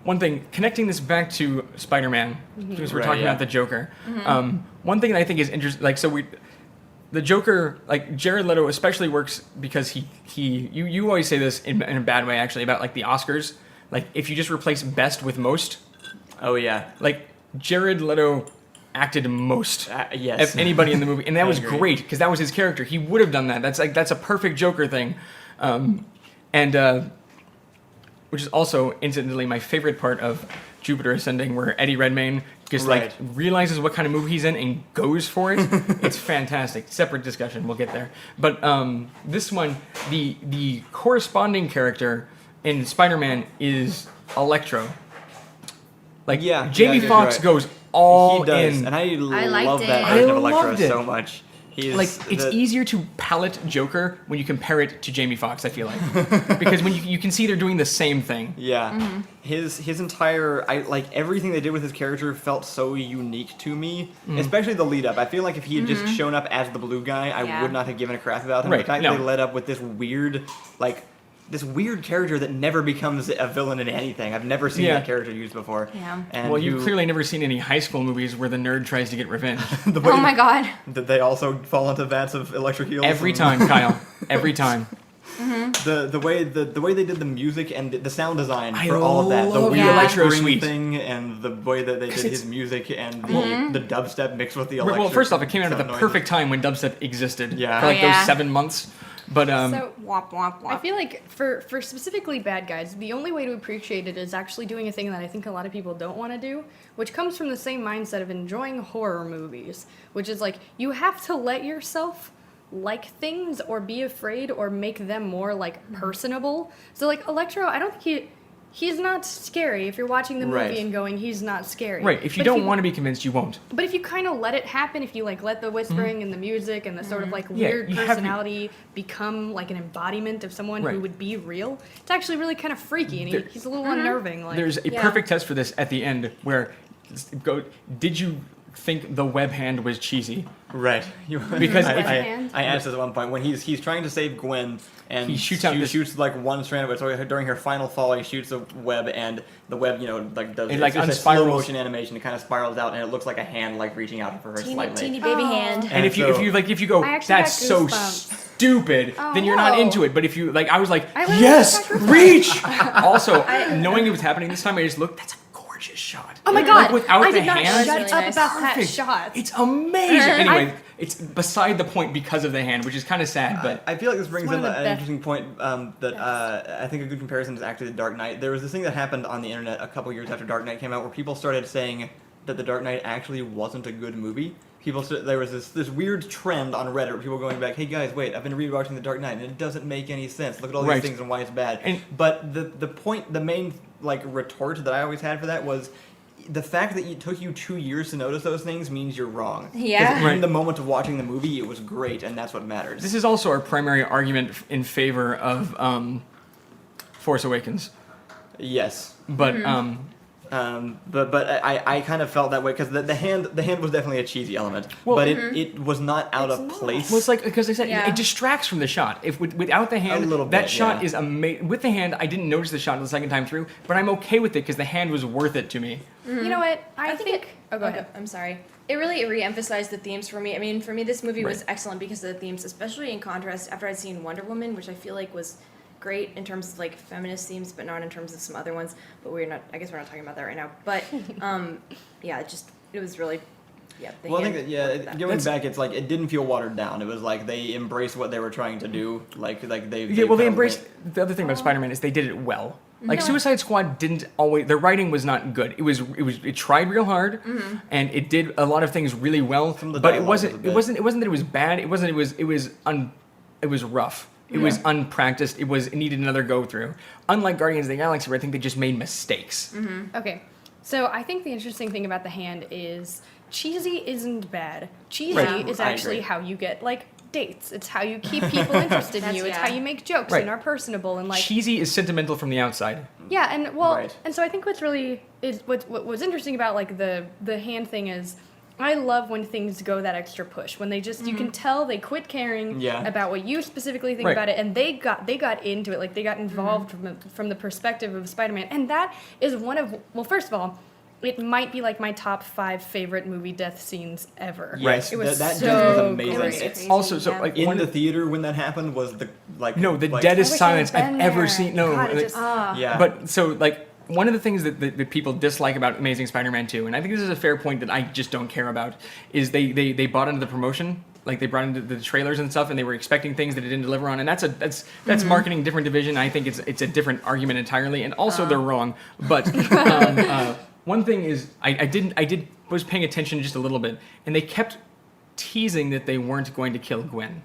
one thing, connecting this back to Spider-Man, because we're Right, talking yeah. about the Joker. One thing that I think is interesting, like the Joker, like Jared Leto especially works because you always say this in a bad way actually about like the Oscars, like if you just replace best with most, Oh yeah. like Jared Leto acted most Yes. of anybody in the movie, and that I was agree. great because that was his character. He would have done that. That's a perfect Joker thing, and which is also incidentally my favorite part of Jupiter Ascending, where Eddie Redmayne just Right. like realizes what kind of movie he's in and goes for it. It's fantastic. Separate discussion. We'll get there. But this one, the corresponding character in Spider-Man is Electro. Like Yeah, Jamie yeah, Foxx right. goes all He does, in. and I liked love it. that I version of Electro loved it. so much. He's Like it's easier to palette Joker when you compare it to Jamie Foxx. I feel like because when you can see they're doing the same thing. Yeah, his entire everything they did with his character felt so unique to me, especially the lead up. I feel like if he had just shown up as the blue guy, I Yeah. would not have given a crap about him. Right, The fact no. that they led up with this weird character that never becomes a villain in anything. I've never seen Yeah. that character used before. Yeah. And Well, you've clearly never seen any high school movies where the nerd tries to get revenge. the way Oh my god. that they also fall into vats of electric eels. Every and- time, Kyle. Every time. The way they did the music and the sound design I for all of that, the love weird the electro whispering suite. thing, and the way that they did it's- his music and the dubstep mixed with the electric. Well, first off, it came out at the sound noises. perfect time when dubstep existed. Yeah. For like Oh, yeah. those 7 months. But So Womp womp womp. I feel like for specifically bad guys, the only way to appreciate it is actually doing a thing that I think a lot of people don't want to do, which comes from the same mindset of enjoying horror movies, which is like you have to let yourself like things or be afraid or make them more like personable. So like Electro, I don't think he's not scary if you're watching the movie Right. and going, he's not scary. right, if you But don't want to be convinced, you won't. But if you kind of let it happen, if you like let the whispering and the music and the sort of like Yeah, weird you have- personality become like an embodiment of someone Right. who would be real, it's actually really kind of freaky and There- he's a little unnerving. Like There's a Yeah. perfect test for this at the end where did you think the web hand was cheesy? Right. Because I, if- I asked this at one point when he's trying to save Gwen and He shoots out she this- shoots like one strand of it. So during her final fall, he shoots a web and the web, like does It, like, it's just a slow unspirals. motion animation. It kind of spirals out and it looks like a hand like reaching out for her teeny, slightly. teeny baby Oh. hand. And if you go, I actually that's got so goosebumps. stupid, Oh, then you're not whoa. into it. But if you I was like, I literally yes, got goosebumps. reach. Also, knowing it was happening this time, I just looked. That's a gorgeous shot. oh my Like, god, without I the did not hand, shut Really up nice. about that perfect. shot. It's amazing. Anyway, I- it's beside the point because of the hand, which is kind of sad. But I feel like this brings one in of an the best- interesting point that I think a good comparison is actually The Dark Knight. There was this thing that happened on the internet a couple years after Dark Knight came out where people started saying that The Dark Knight actually wasn't a good movie. There was this weird trend on Reddit where people going back, hey guys, wait, I've been rewatching The Dark Knight and it doesn't make any sense. Look at all these Right. things and why it's bad. And- But the main retort that I always had for that was the fact that it took you 2 years to notice those things means you're wrong. 'Cause Yeah. in Right. the moment of watching the movie, it was great, and that's what matters. this is also our primary argument in favor of Force Awakens. Yes. But But I kind of felt that way because the hand was definitely a cheesy element, Well, but it was not out of place. well, it's like because I said Yeah. it distracts from the shot. If without the hand, little that bit, shot yeah. is amazing. With the hand, I didn't notice the shot the second time through, but I'm okay with it because the hand was worth it to me. You know what? I think. Oh, go ahead. I'm sorry. It really re-emphasized the themes for me. I mean, for me, this movie was Right. excellent because of the themes, especially in contrast after I'd seen Wonder Woman, which I feel like was great in terms of like feminist themes, but not in terms of some other ones. But I guess we're not talking about that right now. But yeah, it was really, yeah. the Well, I hand think that worked that. going back, it's like it didn't feel watered down. It was like they embraced what they were trying to do. Like they Yeah, well, they kind of embraced. went- The other thing about Spider-Man is they did it well. Like No. Suicide Squad didn't always. Their writing was not good. It tried real hard, and it did a lot of things really well. Some of the But it dialogue wasn't. was a It bit- wasn't. It wasn't that it was bad. It wasn't. It was rough. It was unpracticed. It needed another go through. Unlike Guardians of the Galaxy, where I think they just made mistakes. Okay, so I think the interesting thing about the hand is cheesy isn't bad. Cheesy Right. is I actually agree. how you get like dates. It's how you keep people interested in That's- you. It's yeah. how you make jokes Right. and are personable and like Cheesy is sentimental from the outside. yeah. And well, Right. and so I think what's really is what was interesting about like the hand thing is. I love when things go that extra push when they just you can tell they quit caring Yeah. about what you specifically think Right. about it and they got into it like they got involved from the perspective of Spider-Man and that is one of well first of all it might be like my top 5 favorite movie death scenes ever. Yes, It was that so death was great. amazing. It was It's- crazy, Also, so yeah. like in one the of theater when that happened was the no, the like, deadest I wish silence I had I've been ever there. seen. No, God, it like- just- Yeah. But so like one of the things that people dislike about Amazing Spider-Man 2, and I think this is a fair point that I just don't care about, is they bought into the promotion. Like they brought into the trailers and stuff, and they were expecting things that it didn't deliver on, and that's marketing different division. I think it's a different argument entirely, and also they're wrong. But one thing is, I was paying attention just a little bit, and they kept teasing that they weren't going to kill Gwen.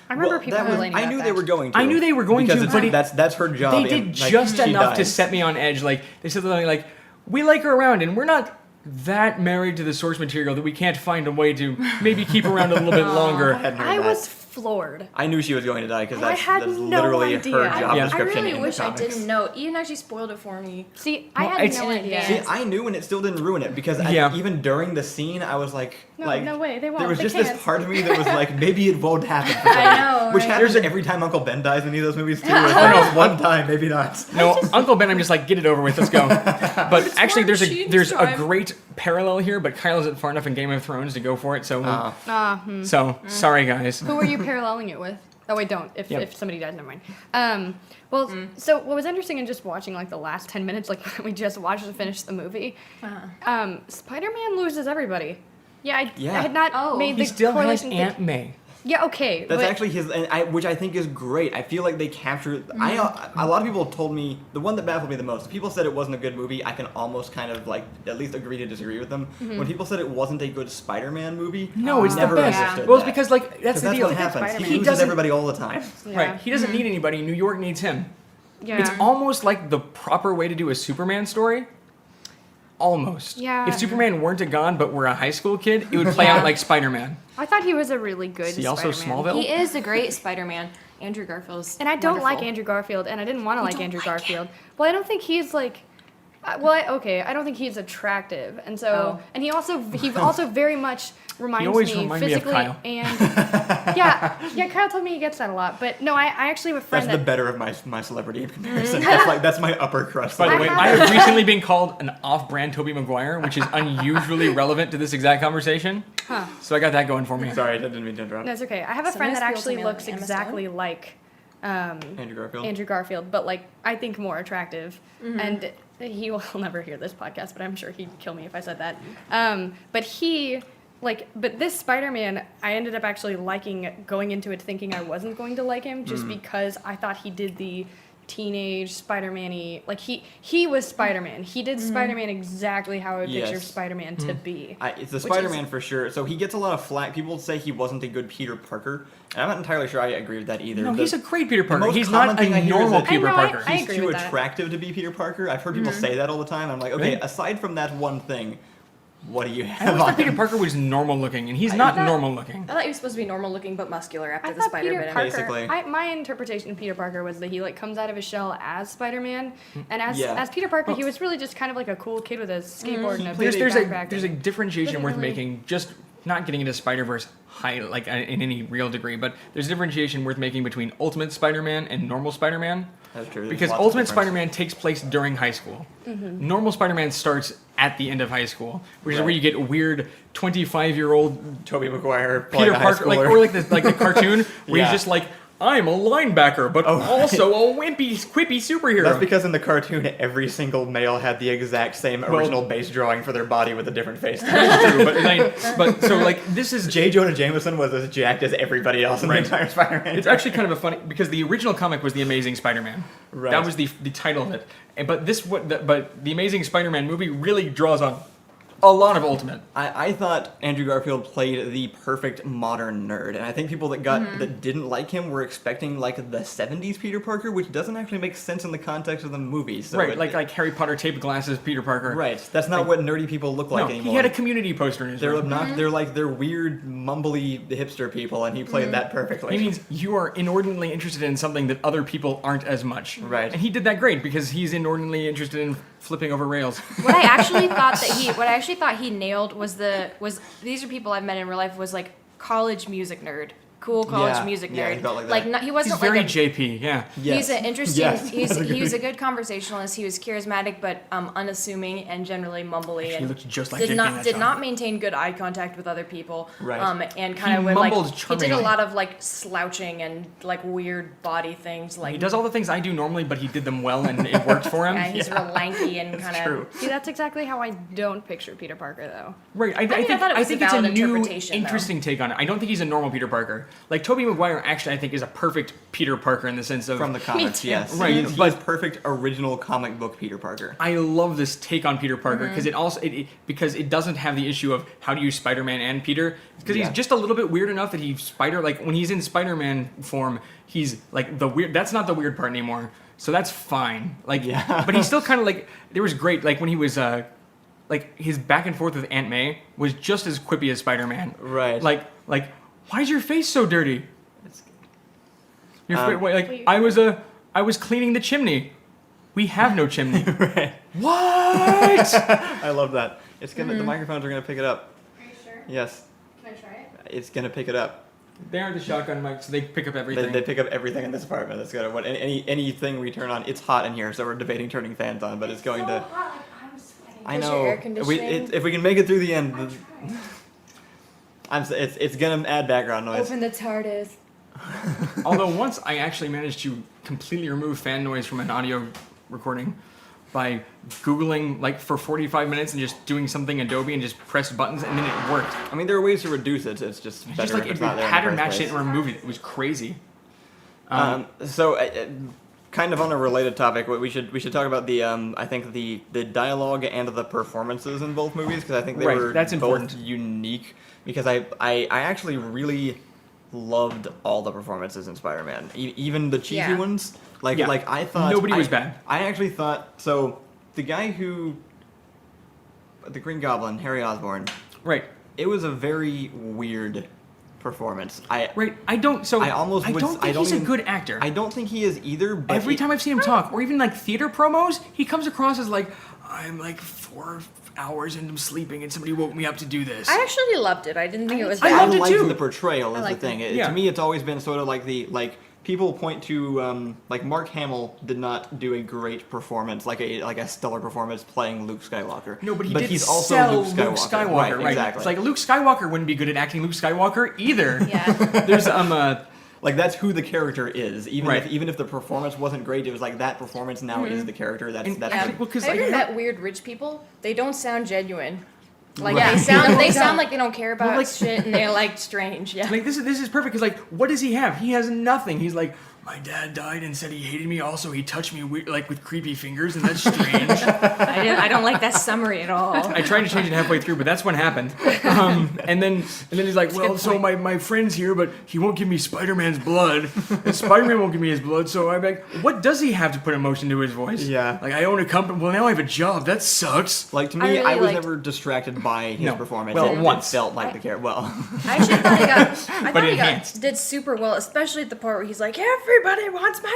I remember Well, people that was- complaining I about knew that. they were going to. I knew they were going because to, it's- but that's her job. They did and, like, just she enough to dies. set me on edge. Like they said something like, "We like her around, and we're not that married to the source material that we can't find a way to maybe keep around a little bit longer." hadn't heard I that. was floored. I knew she was going to die because I that's had no literally idea. her job Yeah. I description really in wish the I comics. didn't know. Ian actually spoiled it for me. See, I Well, had it's- no in idea. advance. See, I knew and it still didn't ruin it because Yeah. even during the scene, I was like, No, no way, they won't, There was they just can't. this part of me that was like, maybe it won't happen. For I them. know, Which right? happens every time Uncle Ben dies in any of those movies too. It's like, one time, maybe not. No, Uncle Ben, I'm just like, get it over with, let's go. But actually, War there's Machine's a time. great parallel here, but Kyle isn't far enough in Game of Thrones to go for it, so Uh, so sorry guys. Who are you paralleling it with? Oh wait, don't. If, Yep. if somebody dies, never mind. Well, so what was interesting in just watching like the last 10 minutes, like when we just watched and finished the movie, Spider-Man loses everybody. Yeah, I Yeah. had not Oh. made He the still has correlation. Aunt May. Yeah, okay. That's but actually his, which I think is great. I feel like they captured. A lot of people have told me the one that baffled me the most. People said it wasn't a good movie. I can almost kind of like at least agree to disagree with them. When people said it wasn't a good Spider-Man movie, No, it's I never the best. understood Well, it's that. because like that's the That's deal. what happens. Spider-Man. He He loses doesn't- everybody all the time. Yeah. Right. He doesn't need anybody. New York needs him. Yeah. It's almost like the proper way to do a Superman story. Almost. Yeah. If Superman weren't a god but were a high school kid, it would play out like Spider-Man. I thought he was a really good See also Spider-Man. Smallville? He is a great Spider-Man. Andrew Garfield's And I don't like wonderful. Andrew Garfield, and I didn't want to like don't Andrew like Garfield. Well, I don't think he's like. I don't think he's attractive, and so, Oh. and he also very much reminds always me reminded me of physically Kyle. and yeah. Kyle told me he gets that a lot, but no, I actually have a friend That's the better of my celebrity comparison. That's my upper crust. By the I way, have- I have recently been called an off-brand Tobey Maguire, which is unusually relevant to this exact conversation. Huh. So I got that going for me. Sorry, I didn't mean to interrupt. No, it's okay. I have a So friend nice that people actually to mail looks Emma exactly like Andrew Garfield. Andrew Garfield, but like I think more attractive. And he will never hear this podcast, but I'm sure he'd kill me if I said that. But this Spider-Man, I ended up actually liking, going into it thinking I wasn't going to like him, just because I thought he did the teenage Spider-Man-y, like he was Spider-Man. He did Spider-Man exactly how I would picture Yes. Spider-Man to be. It's the Which Spider-Man for sure. So he gets a lot of flack. People say he wasn't a good Peter Parker, and I'm not entirely sure I agree with that either. No, he's a great Peter the Parker. most He's common not thing I a hear is normal that- Peter I know, Parker. I He's agree too with that. attractive to be Peter Parker. I've heard people say that all the time. I'm like, okay, Really? aside from that one thing, what do you I have always on thought Peter him? Parker was normal looking, and he's not thought- normal looking. I thought he was supposed to be normal looking but muscular after I the thought spider Peter bit him. Parker. Basically. My interpretation of Peter Parker was that he like comes out of his shell as Spider-Man, and Yeah. as Peter Parker, he was really just kind of like a cool kid with a skateboard and a played big There's backpack. a differentiation Wasn't worth really- making. Just not getting into Spider-Verse high like in any real degree, but there's a differentiation worth making between Ultimate Spider-Man and normal Spider-Man. That's true. There's Because lots of Ultimate difference. Spider-Man takes place during high school. Mm-hmm. Normal Spider-Man starts at the end of high school, which is Right. where you get weird 25-year-old Tobey Maguire, Peter Parker, like or like the cartoon where Yeah. he's just like, I'm a linebacker, but Oh, right. also a quippy superhero. That's because in the cartoon, every single male had the exact same original base drawing for their body with a different face. That's true, but so like this is J. Jonah Jameson was as jacked as everybody else in Right. the entire Spider-Man. It's actually kind of a funny because the original comic was The Amazing Spider-Man. Right. That was the title of it. But the Amazing Spider-Man movie really draws on a lot of Ultimate. I thought Andrew Garfield played the perfect modern nerd, and I think people that that didn't like him were expecting like the '70s Peter Parker, which doesn't actually make sense in the context of the movie. So Right, like Harry Potter taped glasses Peter Parker. right. That's not what nerdy people look like No, anymore. he had a Community poster in his They're room. not. They're weird, mumbly hipster people, and he played that perfectly. He means you are inordinately interested in something that other people aren't as much. Right. And he did that great because he's inordinately interested in flipping over rails. What I actually thought he nailed was these are people I've met in real life, was like college music nerd. Cool college Yeah, music yeah, nerd. he felt like that. Not, he He's wasn't very like a JP, yeah. Yes. He's an interesting. Yes, He that's was a good conversationalist. He was charismatic, but unassuming and generally mumbly. He and looked just like did JP in not that did song. not maintain good eye contact with other people. Right. And kind of He would like mumbled he did a charmingly. lot of like slouching and like weird body things. Like He does all the things I do normally, but he did them well and it worked for him. yeah, he's real lanky and kind True. of. See, that's exactly how I don't picture Peter Parker, though. Right, I mean, I thought it was think a it's a valid new, interpretation, though. interesting take on it. I don't think he's a normal Peter Parker. Like Tobey Maguire, actually, I think is a perfect Peter Parker in the sense of from the comics, too. yes. Right, He's but- perfect original comic book Peter Parker. I love this take on Peter Parker Mm-hmm. because it also because it doesn't have the issue of how do you Spider-Man and Peter because Yeah. he's just a little bit weird enough that when he's in Spider-Man form he's like the weird. That's not the weird part anymore. So that's fine. Like, Yeah. but he's still kind of like there was great like when he was like his back and forth with Aunt May was just as quippy as Spider-Man. Right. Like why is your face so dirty? Your Um, wait, I was cleaning the chimney. We have no chimney. Right. What? I love that. It's gonna. The microphones are gonna pick it up. Are you sure? Yes, Can I try it? it's gonna pick it up. They aren't the shotgun mics, so they pick up They, everything. they pick up everything in this apartment. That's good. What anything we turn on, it's hot in here, so we're debating turning fans on, but it's going to. I'm sweating. I Is your know. air conditioning- If we can make it through the end, it's gonna add background noise. Open the TARDIS. Although once I actually managed to completely remove fan noise from an audio recording, by Googling like for 45 minutes and just doing something Adobe and just pressed buttons and then it worked. I mean, there are ways to reduce it. It's just better Just like if it it's not there in the pattern first matched place. it and removed it. It was crazy. Kind of on a related topic, we should talk about the I think the dialogue and the performances in both movies, because I think they Right, were that's both important. unique. Because I actually really loved all the performances in Spider-Man, even the cheesy Yeah. ones. Like Yeah. I thought Nobody was bad. I actually thought so. The guy who the Green Goblin, Harry Osborn, Right. it was a very weird performance. Right. I don't think he's a good actor. I don't think he is either. But Every time I've seen him talk, or even like theater promos, he comes across as like, I'm like 4 hours into sleeping and somebody woke me up to do this. I actually loved it. I didn't think it was I bad. loved it liked too. the portrayal is liked the thing. it. Yeah. To me, it's always been sort of like people point to like Mark Hamill did not do a great performance, like a stellar performance playing Luke Skywalker. No, but he did he's also sell Luke Skywalker. Right, Exactly. It's like Luke Skywalker wouldn't be good at acting Luke Skywalker either. Yeah. There's like that's who the character is. Even Right. if the performance wasn't great, it was like that performance now is the character. That's And- that's Yeah. the- well, 'cause, Have you like, ever met weird rich people? They don't sound genuine. Like Right. they sound like they don't care about like- shit and they're like strange. Yeah. like this is perfect because like what does he have? He has nothing. He's like, my dad died and said he hated me. Also, he touched me weird, like with creepy fingers, and that's strange. I don't like that summary at all. I tried to change it halfway through, but that's what happened. And then he's like, well, so my friend's here, but he won't give me Spider-Man's blood, and Spider-Man won't give me his blood. So I'm like, what does he have to put emotion to his voice? Yeah. Like I own a company. Well, now I have a job. That sucks. Like to I me, really I was liked- never distracted by his No. performance. Well, it once. felt like the character. Well, I actually thought I But thought he enhanced. did super well, especially at the part where he's like, "Everybody wants my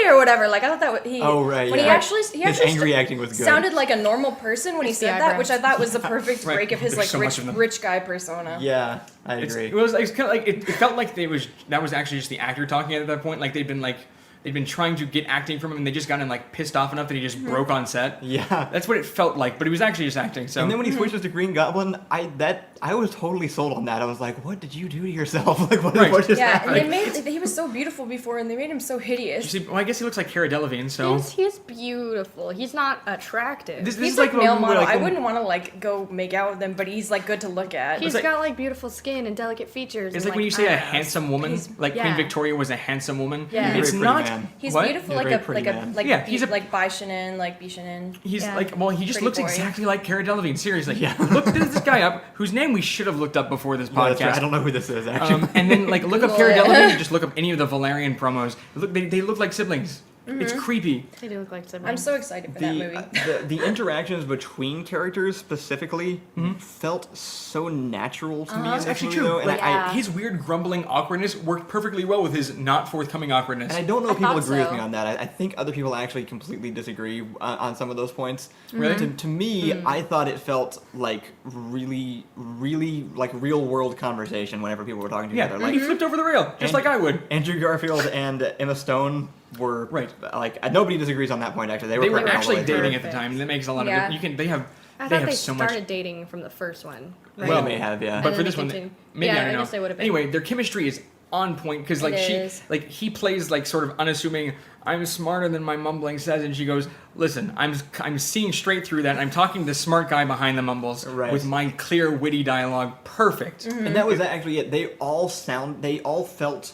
money" or whatever. Like I thought that he. Oh, right, When yeah. he actually his angry acting was good. sounded like a normal person when he It's the said that, which I eyebrows. thought was the perfect Right. break of his There's like so much of them. rich guy persona. Yeah, I agree. It was kind of like it felt like that was actually just the actor talking at that point. Like they'd been trying to get acting from him, and they just got him like pissed off enough that he just broke on set. Yeah. That's what it felt like, but he was actually just acting. So And then when he switches to Green Goblin, I was totally sold on that. I was like, "What did you do to yourself? Like, what just Yeah, happened?" and he was so beautiful before, and they made him so hideous. you see, well, I guess he looks like Cara Delevingne. So He's beautiful. He's not attractive. this He's is like male when we were, model. like, I when- wouldn't want to like go make out with him, but he's like good to look at. He's like- got like beautiful skin and delicate features. It's and, like when you say a eyebrows. handsome woman, like Queen yeah. Victoria was a handsome woman. Yeah. He's It's a very not. pretty man. He's What? beautiful, He's a like very a pretty like man. a like Yeah, B, he's a- like Bishonen, like Bishonen. He's Yeah. like, well, he just Pretty looks boy. exactly like Cara Delevingne. Seriously, Yeah. Look this guy up, whose name we should have looked up before this Yeah, that's right. podcast. I don't know who this is actually. And then like look up Google Cara it. Delevingne and just look up any of the Valerian promos. Look, they look like siblings. It's creepy. They do look like siblings. I'm so excited for that movie. the interactions between characters specifically felt so natural to me. In That's this actually movie, true. though, and Like Yeah. his weird grumbling awkwardness worked perfectly well with his not forthcoming awkwardness. And I don't know if I people thought agree with so. me on that. I think other people actually completely disagree on some of those points. Really? To me, I thought it felt like really, really like real world conversation whenever people were talking Yeah, together. Like he flipped over the rail, just And- like I would. Andrew Garfield and Emma Stone were Right. Like nobody disagrees on that point. Actually, They were perfect all the actually way through. dating at the time. That makes a lot Yeah. of difference. They have I they thought have they so started much. dating from the first one. Right? Well, they may have, yeah. But And for then this they one, continue. maybe Yeah, I don't I know. guess they would've been. Anyway, their chemistry is on point because like It is. he plays like sort of unassuming. I'm smarter than my mumbling says, and she goes, "Listen, I'm seeing straight through that. I'm talking to the smart guy behind the mumbles Right. with my clear, witty dialogue. Perfect." And that was actually it. They all felt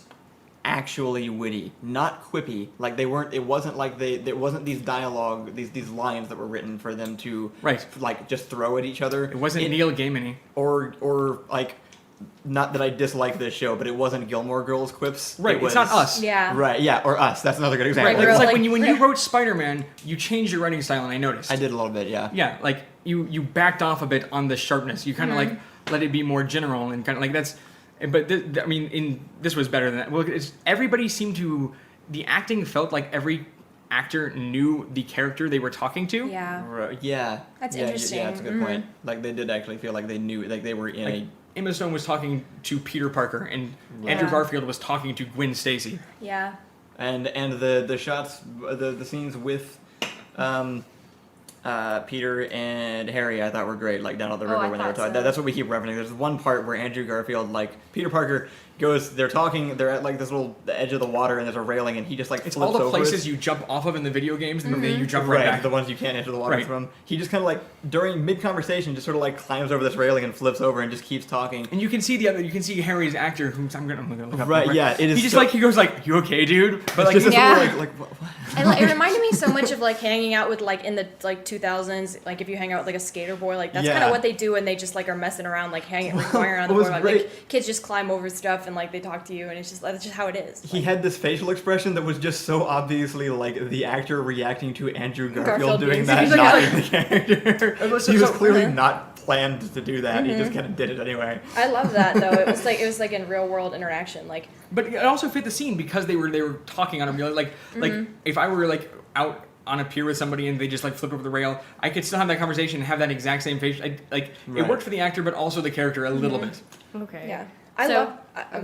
actually witty, not quippy. Like they weren't. It wasn't like there wasn't these dialogue, these lines that were written for them to Right. like just throw at each other. It wasn't Neil Gaiman-y. or like, not that I dislike this show, but it wasn't Gilmore Girls quips. Right, It it's not was- us. Yeah. Right. Yeah. Or us. That's another good example. Right, like, We're it's like like- when you wrote Spider-Man, you changed your writing style, and I noticed. I did a little bit. Yeah. Yeah, like you backed off a bit on the sharpness. You kind of like let it be more general and kind of like that's. But I mean, this was better than that. Well, everybody seemed to. The acting felt like every actor knew the character they were talking to. Yeah. Right. Yeah. That's Yeah, interesting. Yeah, that's a good point. Like they did actually feel like they knew, like they were in Like, Emma Stone was talking to Peter Parker, and Andrew Yeah. Garfield was talking to Gwen Stacy. Yeah. and the shots, the scenes with Peter and Harry, I thought were great, like down at the river I when they were thought talking. so. That's what we keep referencing. There's one part where Andrew Garfield, like Peter Parker, they're talking, they're at like this little the edge of the water, and there's a railing, and he just like It's flips all the over places it. you jump off of in the video games, and then you jump right, Right, back. the ones you can't enter the water Right. from. He just kind of like during mid-conversation, just sort of like climbs over this railing and flips over and just keeps talking. And you can see you can see Harry's actor, who I'm gonna look up. Right, yeah, it is He just so- like he goes like, "You okay, dude?" But It's like, just this Yeah. little, like what? It reminded me so much of like hanging out with like in the like 2000s, like if you hang out with like a skater boy, like that's kind Yeah. of what they do, and they just like are messing around, like hanging around the What was board. Like, great- kids just climb over stuff and like they talk to you, and it's just that's just how it is. He had this facial expression that was just so obviously like the actor reacting to Andrew Garfield Garfield doing being- that, He's like- not he's in the character. So- He was so- clearly uh-huh. not planned to do that. He just kind of did it anyway. I love that though. It was like in real world interaction, like But it also fit the scene because they were talking on a real like if I were like out on a pier with somebody and they just like flip over the rail, I could still have that conversation and have that exact same face. It Right. worked for the actor, but also the character a little bit. Okay. yeah. Go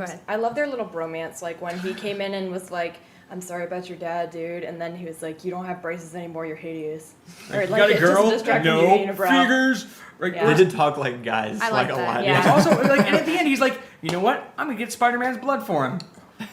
ahead. I love their little bromance. Like when he came in and was like, "I'm sorry about your dad, dude," and then he was like, "You don't have braces anymore. You're hideous." Or You got a it's just girl? distracting No beauty unibrow. figures. Right? Yeah. They did talk like guys, I like like a that, lot. yeah. It's also like, and at the end, he's like, "You know what? I'm gonna get Spider-Man's blood for him."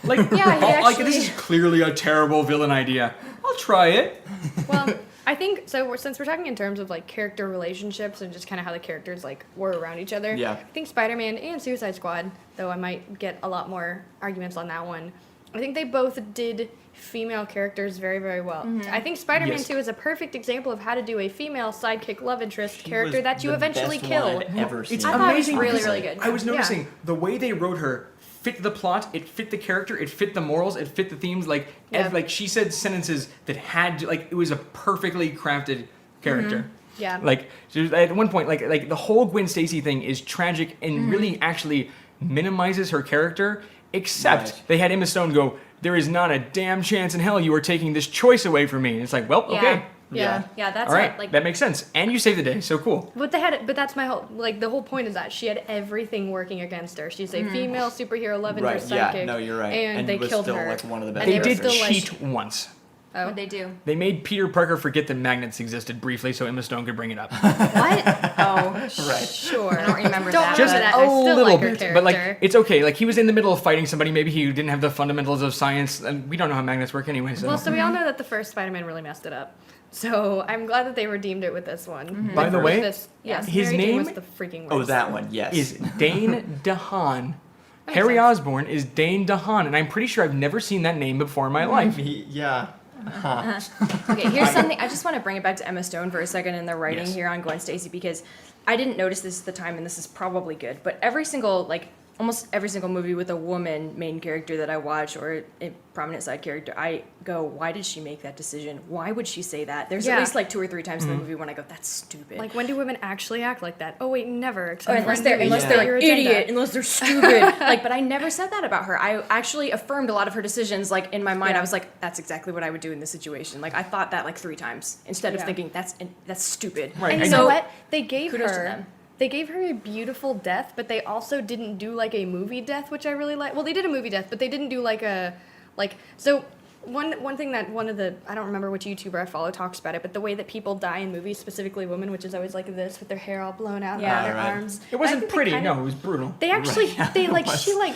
Like, Yeah, he like this actually- is clearly a terrible villain idea. I'll try it. Well, I think so. Since we're talking in terms of like character relationships and just kind of how the characters like were around each other, Yeah. I think Spider-Man and Suicide Squad, though I might get a lot more arguments on that one, I think they both did female characters very, very well. I think Spider-Man Yes. 2 is a perfect example of how to do a female sidekick love interest He character was that you the eventually best kill. one I've ever seen. It's I thought it was amazing really, because really good. I was Yeah. noticing the way they wrote her fit the plot, it fit the character, it fit the morals, it fit the themes. Like, Yeah. like she said sentences that had to, like, it was a perfectly crafted character. Yeah. Like she was, at one point, like the whole Gwen Stacy thing is tragic and really actually minimizes her character. Except Right. they had Emma Stone go, "There is not a damn chance in hell you are taking this choice away from me." And it's like, well, Yeah. okay, Yeah. Yeah, that's all right, it. Like that makes sense, and you save the day, so cool. But but that's my whole, like, the whole point is that she had everything working against her. She's a female superhero love Right, interest yeah, sidekick. no, you're right. And, And they was killed still, her. like, one of the best And They were did still, like, cheat once. Oh. what they do. They made Peter Parker forget that magnets existed briefly so Emma Stone could bring it up. What? Oh, Right. Sure. I don't remember Don't that. Just remember that. a I still little like her bit. character. But, like, it's okay. Like, he was in the middle of fighting somebody. Maybe he didn't have the fundamentals of science. And we don't know how magnets work anyway, so. Well, so we all know that the first Spider-Man really messed it up. So I'm glad that they redeemed it with this one. By the first- way, this, yes, his Mary Jane name- was the freaking worst. Oh, that one, yes. is Dane DeHaan. That Harry makes sense. Osborn is Dane DeHaan, and I'm pretty sure I've never seen that name before in my life. Yeah. Okay, here's something. I just want to bring it back to Emma Stone for a second in the writing Yes. here on Gwen Stacy because I didn't notice this at the time, and this is probably good. But almost every single movie with a woman main character that I watch or a prominent side character, I go, why did she make that decision? Why would she say that? There's Yeah. at least like 2 or 3 times in Mm-hmm. the movie when I go, that's stupid. Like, when do women actually act like that? Oh, wait, never. Or Except unless for they're in movies. Yeah. Your an agenda. idiot, unless they're stupid. Like, but I never said that about her. I actually affirmed a lot of her decisions. Like in my mind, Yeah. I was like, that's exactly what I would do in this situation. Like I thought that like 3 times instead of Yeah. thinking that's stupid. Right. And you I know know- what? They gave Kudos to her. them. They gave her a beautiful death, but they also didn't do like a movie death, which I really like. Well, they did a movie death, but they didn't do like a so. One thing that one of the, I don't remember which YouTuber I follow talks about it, but the way that people die in movies, specifically women, which is always like this with their hair all blown out Yeah. and their Right. arms. It I wasn't think they pretty, kinda- no, it was brutal. They actually, Right, yeah, they it like, was. it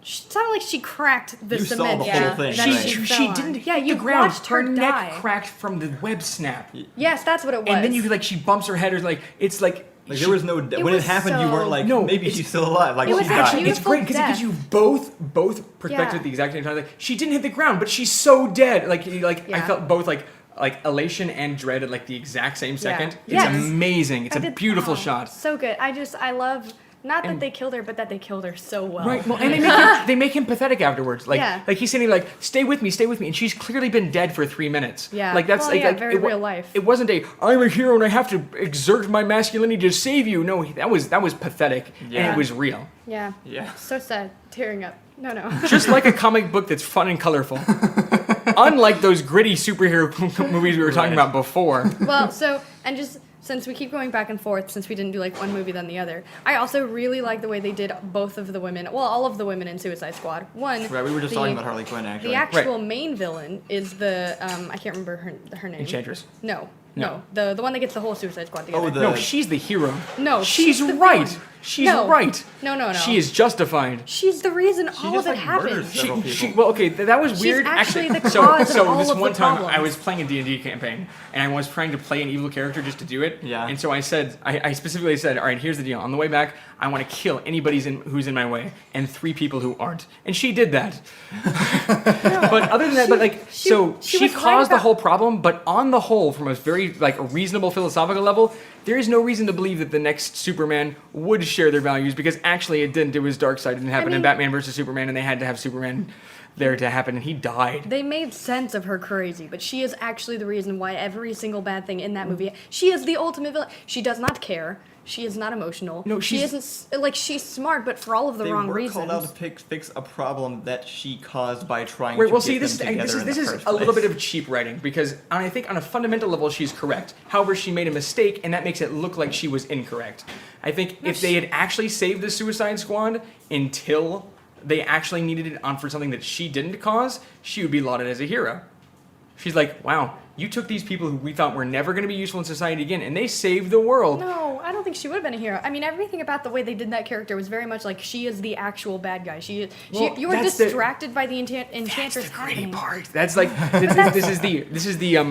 sounded like she cracked the You saw cement. the whole that thing, she, right. She fell on. didn't Yeah, hit you the ground. watched her neck die. cracked from the web snap. Yes, that's what it was. And then you like she bumps her head or like it's like Like there was no when it was happened, you so- weren't like, No, maybe she's still alive. Like It was she actually- died. it's great because it gives you both perspectives Yeah. at the exact same time. Like she didn't hit the ground, but she's so dead. Like I Yeah. felt both like elation and dread at like the exact same second. It's Yes. amazing. It's I a did- beautiful oh, shot. So good. I love, not that And- they killed her, but that they killed her so well. Right. Well, and they make him pathetic afterwards. Like Yeah. like he's sitting like, stay with me, and she's clearly been dead for 3 minutes. Yeah. Like that's Well, like, yeah, like very it, real life. It wasn't I'm a hero and I have to exert my masculinity to save you. No, that was pathetic and Yeah. it was real. Yeah. Yeah. So sad. Tearing up. No. Just like a comic book that's fun and colorful. Unlike those gritty superhero movies we were talking Right. about before. Well, so, and just since we keep going back and forth, since we didn't do like one movie then the other, I also really like the way they did both of the women, well, all of the women in Suicide Squad. One, Right, we were just talking about Harley Quinn actually. the actual main villain is the, I can't remember her name. Enchantress. No. No, the one that gets the whole Suicide Squad together. Oh, No, she's the hero. No, she's the right. villain. She's No. right. No. She is justified. She's the reason She all just, of it like, murders happens. several people. Well, okay, that was She's weird. actually the so, cause of so all this of the one time I problems. was playing a D&D campaign, and I was trying to play an evil character just to do it. Yeah. And so I said, I specifically said, all right, here's the deal. On the way back, I want to kill anybody who's in my way, and 3 people who aren't. And she did that. But other than that, she she was right caused the about- whole problem. But on the whole, from a very reasonable philosophical level, there is no reason to believe that the next Superman would share their values, because actually it didn't. It was Darkseid. It didn't happen in mean- Batman versus Superman, and they had to have Superman there to happen, and he died. They made sense of her crazy, but she is actually the reason why every single bad thing in that movie. She is the ultimate villain. She does not care. She is not emotional. No, she she's- isn't she's smart, but for all of the They wrong were reasons. called out to fix a problem that she caused by trying Right, to well, get see, them this together is in this the is first a little place. bit of cheap writing, because I think on a fundamental level she's correct. However, she made a mistake, and that makes it look like she was incorrect. I think if they had actually saved the Suicide Squad until they actually needed it on for something that she didn't cause, she would be lauded as a hero. She's like, wow, you took these people who we thought were never going to be useful in society again, and they saved the world. No, I don't think she would have been a hero. I mean, everything about the way they did that character was very much like she is the actual bad guy. Well, You were that's the- distracted by the Enchantress That's the great happening. part. That's like this is the I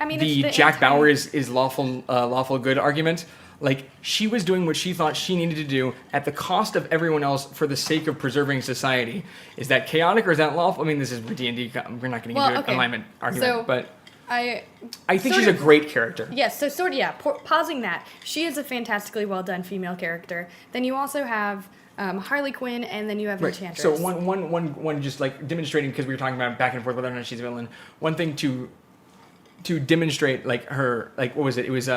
mean, the it's the Jack entire- Bauer is lawful good argument. Like, she was doing what she thought she needed to do at the cost of everyone else for the sake of preserving society. Is that chaotic or is that lawful? I mean, this is D&D. We're not getting into an alignment argument, So, but I think sort she's a of- great character. Yes, so sort of, yeah, pausing that. She is a fantastically well done female character. Then you also have Harley Quinn, and then you have Right. Enchantress. So one just like demonstrating, because we were talking about back and forth whether or not she's a villain. One thing to demonstrate like her, like, what was it? It was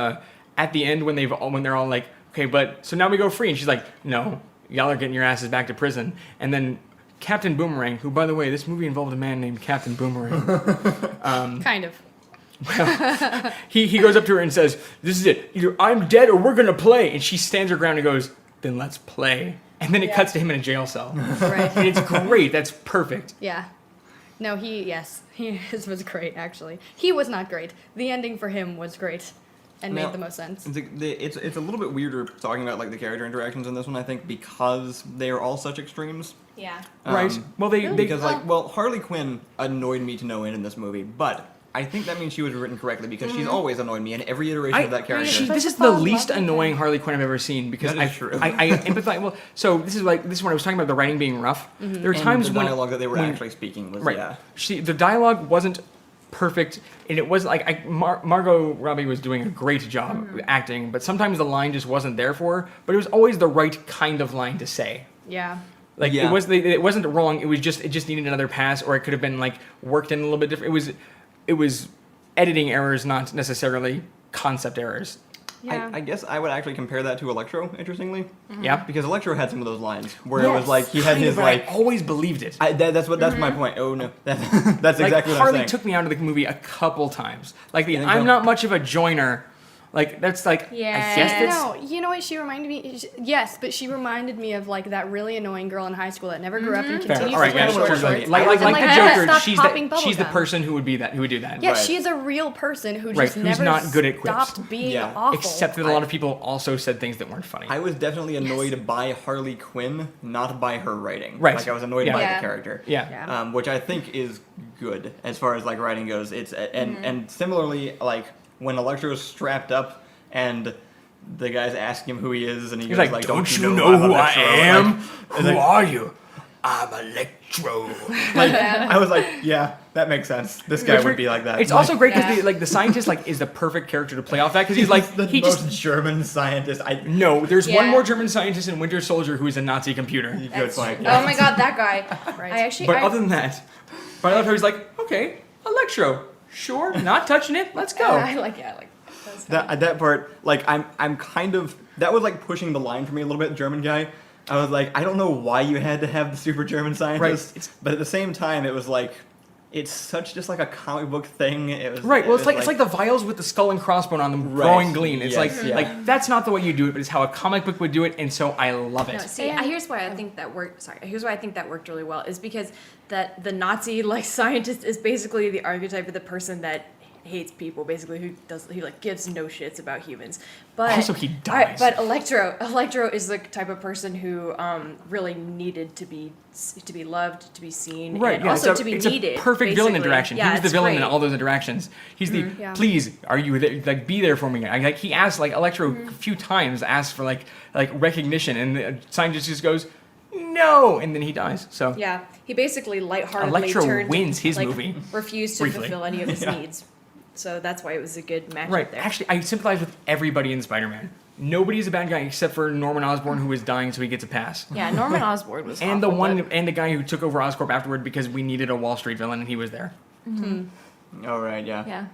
at the end when they're all like, okay, but so now we go free, and she's like, no, y'all are getting your asses back to prison. And then Captain Boomerang, who, by the way, this movie involved a man named Captain Boomerang. Kind of. He goes up to her and says, this is it. Either I'm dead or we're going to play. And she stands her ground and goes, then let's play. And then it cuts to him in a jail cell. Right. And it's great. That's perfect. Yeah. No, his was great, actually. He was not great. The ending for him was great and Now, made the most sense. It's a little bit weirder talking about like the character interactions in this one, I think, because they are all such extremes. Yeah. Right. Well, they Because Harley Quinn annoyed me to no end in this movie, but I think that means she was written correctly, because she's always annoyed me in every iteration of that character. This is the least annoying Harley Quinn I've ever seen, because That is true. I empathize. Well, so this is when I was talking about the writing being rough. There are And times the when dialogue that they were when- actually speaking was right. yeah. The dialogue wasn't perfect, and it was like Margot Robbie was doing a great job acting, but sometimes the line just wasn't there for her. But it was always the right kind of line to say. Yeah. Like Yeah. it wasn't wrong. It just needed another pass, or it could have been like worked in a little bit different. It was editing errors, not necessarily concept errors. Yeah. I guess I would actually compare that to Electro, interestingly, Yeah. because Electro had some of those lines where it was like he had Kind his of, but like. I always believed it. That's my point. Oh no, that's Like, exactly what I'm Harley saying. took me out of the movie a couple times. Like You think I'm so? not much of a joiner. Like that's like Yeah. I guess that's No, you know what she reminded me? Yes, but she reminded me of like that really annoying girl in high school that never grew up and fair. continues All right, to wear yeah, short sure, shorts. like And, the like, Joker. stop She's popping the bubblegum. person who would do that. Yeah, Right. she is a real person who Right, just who's never not good at quips. stopped being Yeah. awful. Except that a lot of people also said things that weren't funny. I was definitely annoyed by Harley Quinn, not by her writing. Right. Like I was annoyed Yeah. by Yeah. the character. Yeah. Yeah. Which I think is good as far as like writing goes. It's and similarly, like when Electro's strapped up and the guys ask him who he is, and he He's goes like, "Don't you know I'm who I Electro?" am? Like, Who are you? I'm Electro. I was like, yeah, that makes sense. This guy would be like that. It's also great because Yeah. the scientist is the perfect character to play off that, because he's like the he most just German scientist. no. There's one Yeah. more German scientist in Winter Soldier who is a Nazi computer. Good point. Oh my god, that guy. Right. I actually. But I, other than that, but I love how he's like, okay, Electro, sure, not touching it, let's go. I like it. I like it. That's fun. That part, like I'm kind of that was like pushing the line for me a little bit, German guy. I was like, I don't know why you had to have the super German scientist, Right. but at the same time, it was like, it's such just like a comic book thing. It was Right. Well, it it's was like the vials with the skull and crossbone on them Right. growing gleam. It's Yes, yeah. like that's not the way you do it, but it's how a comic book would do it, and so I love it. No, see, And- here's why I think that worked. Sorry, here's why I think that worked really well is because that the Nazi like scientist is basically the archetype of the person that hates people basically, he like gives no shits about humans. But Also, he dies. But Electro is the type of person who really needed to be loved, to be seen, Right, and yeah, also it's to be a needed. perfect villain basically. interaction. Yeah, He was the it's villain in great. all those interactions. He's the Yeah. please, are you there? Like, be there for me. Like he asked, like Electro a few times asked for like recognition, and the scientist just goes no, and then he dies. So Yeah, he basically lightheartedly Electro wins his movie. refused to Briefly. fulfill any of his Yeah. needs. So that's why it was a good match right, there. actually, I sympathize with everybody in Spider-Man. Nobody's a bad guy except for Norman Osborn, who was dying, so he gets a pass. Yeah, Norman Osborn was And the awful, one, but- and the guy who took over Oscorp afterward because we needed a Wall Street villain, and he was there. Oh, right, yeah. Yeah.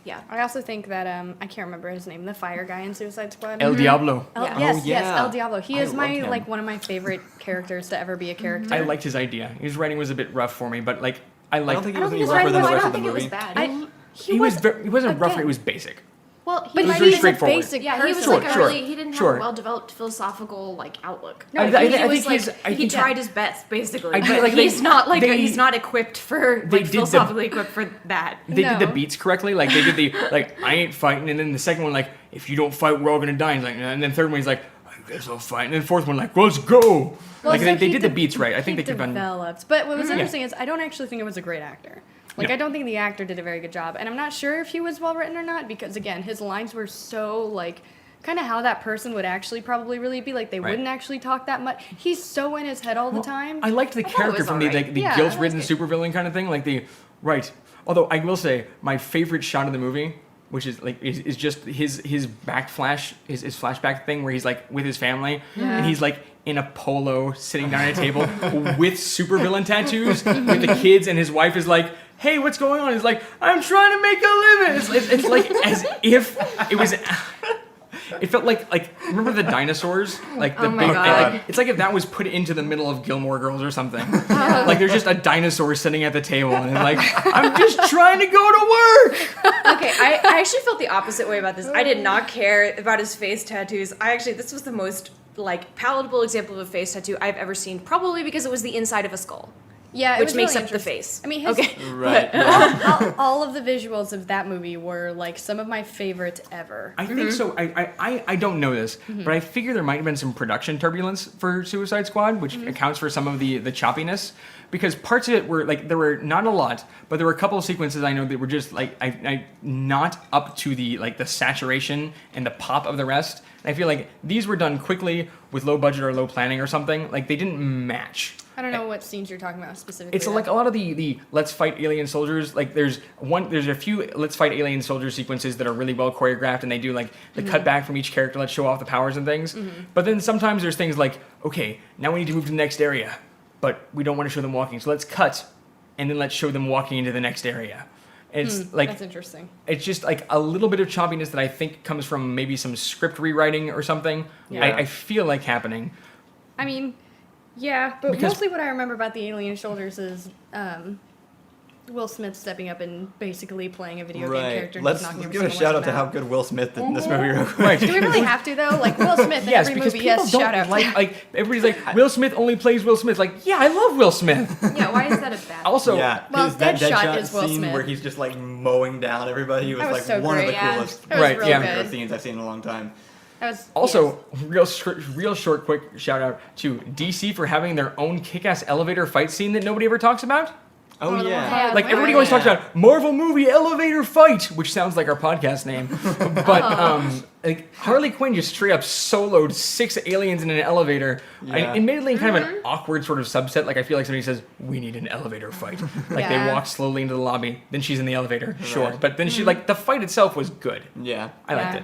Yeah. I also think that I can't remember his name, the fire guy in Suicide Squad. El Diablo. Yeah. Yes, yeah. El Diablo. He I is my loved him. like one of my favorite characters to ever be a character. I liked his idea. His writing was a bit rough for me, but like I I liked. don't think I it don't was think any his rougher writing than the was, I rest don't of the think it was movie. bad. He wasn't rough. again- It was basic. Well, It was he very he's a straightforward. basic yeah, he was person. Sure, like a sure, really, he didn't sure. have a well-developed philosophical like outlook. No, I he think was like, his- I he think- tried his best basically, I but think, like, he's not like they- he's not equipped for they like did the- philosophically equipped for that. They did the No. beats correctly. Like they did the like I ain't fighting, and then the second one like if you don't fight, we're all gonna die. And, like, and then third one he's like I guess I'll fight, and then fourth one like let's go. Well, Like so they he did the de- beats right. I think he they kept on. developed. But what was Yeah. interesting is I don't actually think it was a great actor. Like No. I don't think the actor did a very good job, and I'm not sure if he was well written or not because again his lines were so like kind of how that person would actually probably really be. Like they Right. wouldn't actually talk that much. He's so in his head all the time. I liked the thought it character was from the alright. the Yeah, guilt-ridden that was supervillain kind of thing. Like the right. Although I will say my favorite shot of the movie, which is like is just his backflash, his flashback thing where he's like with his family and he's like in a polo sitting down at a table with supervillain tattoos with the kids, and his wife is like, hey, what's going on? He's like, I'm trying to make a living. It's like as if it was. It felt like remember the dinosaurs? Like the Oh my big, God. like, it's like if that was put into the middle of Gilmore Girls or something. Like there's just a dinosaur sitting at the table and like I'm just trying to go to work. Okay, I actually felt the opposite way about this. I did not care about his face tattoos. This was the most like palatable example of a face tattoo I've ever seen, probably because it was the inside of a skull, Yeah, it which was makes really up the interesting. face. I mean, his, okay. Right. Yeah. all of the visuals of that movie were like some of my favorites ever. I think so. I don't know this, but I figure there might have been some production turbulence for Suicide Squad, which accounts for some of the choppiness. Because parts of it were like there were not a lot, but there were a couple of sequences I know that were just like I not up to the like the saturation and the pop of the rest. And I feel like these were done quickly with low budget or low planning or something. Like they didn't match. I don't know what scenes you're talking about specifically. It's like a lot of the let's fight alien soldiers. Like there's a few let's fight alien soldier sequences that are really well choreographed, and they do like the cut back from each character, let's show off the powers and things. But then sometimes there's things like, okay, now we need to move to the next area, but we don't want to show them walking, so let's cut, and then let's show them walking into the next area. It's like That's interesting. it's just like a little bit of choppiness that I think comes from maybe some script rewriting or something. Yeah. I feel like happening. I mean, yeah, but Because- mostly what I remember about the Alien Shoulders is Will Smith stepping up and basically playing a video game Right. character. and Let's knocking every give a single shout one out to of how them good Will Smith did in this movie real quick. Right. Do we really have to though? Like Will Smith in Yes, every because movie. people Yes, don't shout out. like everybody's like Will Smith only plays Will Smith. Like, yeah, I love Will Smith. Yeah, why is that a bad? Also, Yeah, Well, his that Deadshot Deadshot is Will scene Smith. where he's just like mowing down everybody was That was like so one of great, the yeah. coolest That was Right, real yeah. good. scenes I've seen in a long time. That was also real short, quick shout out to DC for having their own kick-ass elevator fight scene that nobody ever talks about. Oh One of the yeah. more- Like right. everybody always talks about Marvel movie elevator fight, which sounds like our podcast name. But like Harley Quinn just straight up soloed 6 aliens in an elevator. Yeah. Admittedly, in kind of an awkward sort of subset. Like I feel like somebody says, "We need an elevator fight." Like they Yeah. walk slowly into the lobby, then she's in the elevator. Sure, Right. but then she like the fight itself was good. Yeah. I liked it.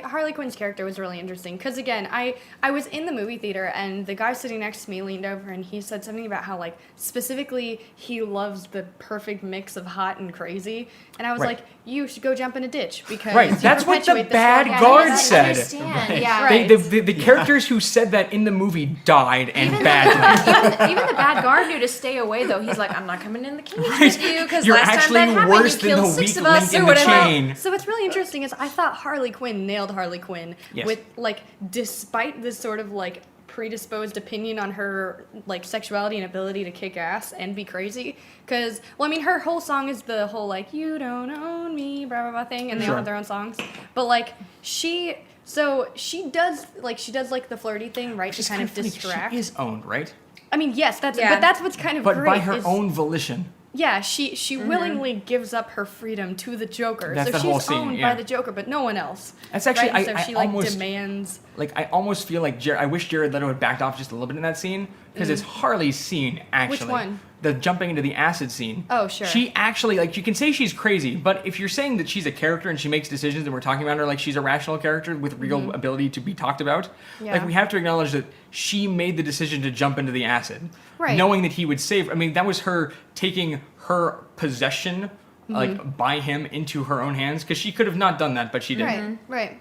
Harley Quinn's character was really interesting because again, I was in the movie theater and the guy sitting next to me leaned over and he said something about how like specifically he loves the perfect mix of hot and crazy, and I was Right. like, you should go jump in a ditch because Right, you that's what the perpetuate this bad whole- guard I said. understand. Yeah. Right. The characters who said that in the movie died and badly. Even the bad guard knew to stay away though. He's like, I'm not coming in the cage Right. with you because You're last time actually that happened, worse you than killed the 6 weak of us link or in the whatever. chain. So what's really interesting is I thought Harley Quinn nailed Harley Quinn Yes. with like despite this sort of like predisposed opinion on her like sexuality and ability to kick ass and be crazy. Because, well, I mean, her whole song is the whole like "you don't own me" blah blah blah thing, and they all have their own songs. But like she does the flirty thing, right? To kind of distract. She is owned, right? I mean, yes, but Yeah. that's what's kind of But great. by her is- own volition. Yeah, she willingly gives up her freedom to the Joker. That's so the she's whole scene, owned yeah. by the Joker, but no one else. That's actually right? I So she almost demands. like I almost feel like I wish Jared Leto had backed off just a little bit in that scene because it's Harley's scene actually. Which one? The jumping into the acid scene. Oh, sure. She actually like you can say she's crazy, but if you're saying that she's a character and she makes decisions and we're talking about her like she's a rational character with real ability to be talked about, like Yeah. we have to acknowledge that she made the decision to jump into the acid, Right. knowing that he would save. I mean, that was her taking her possession like by him into her own hands because she could have not done that, but she did. Right.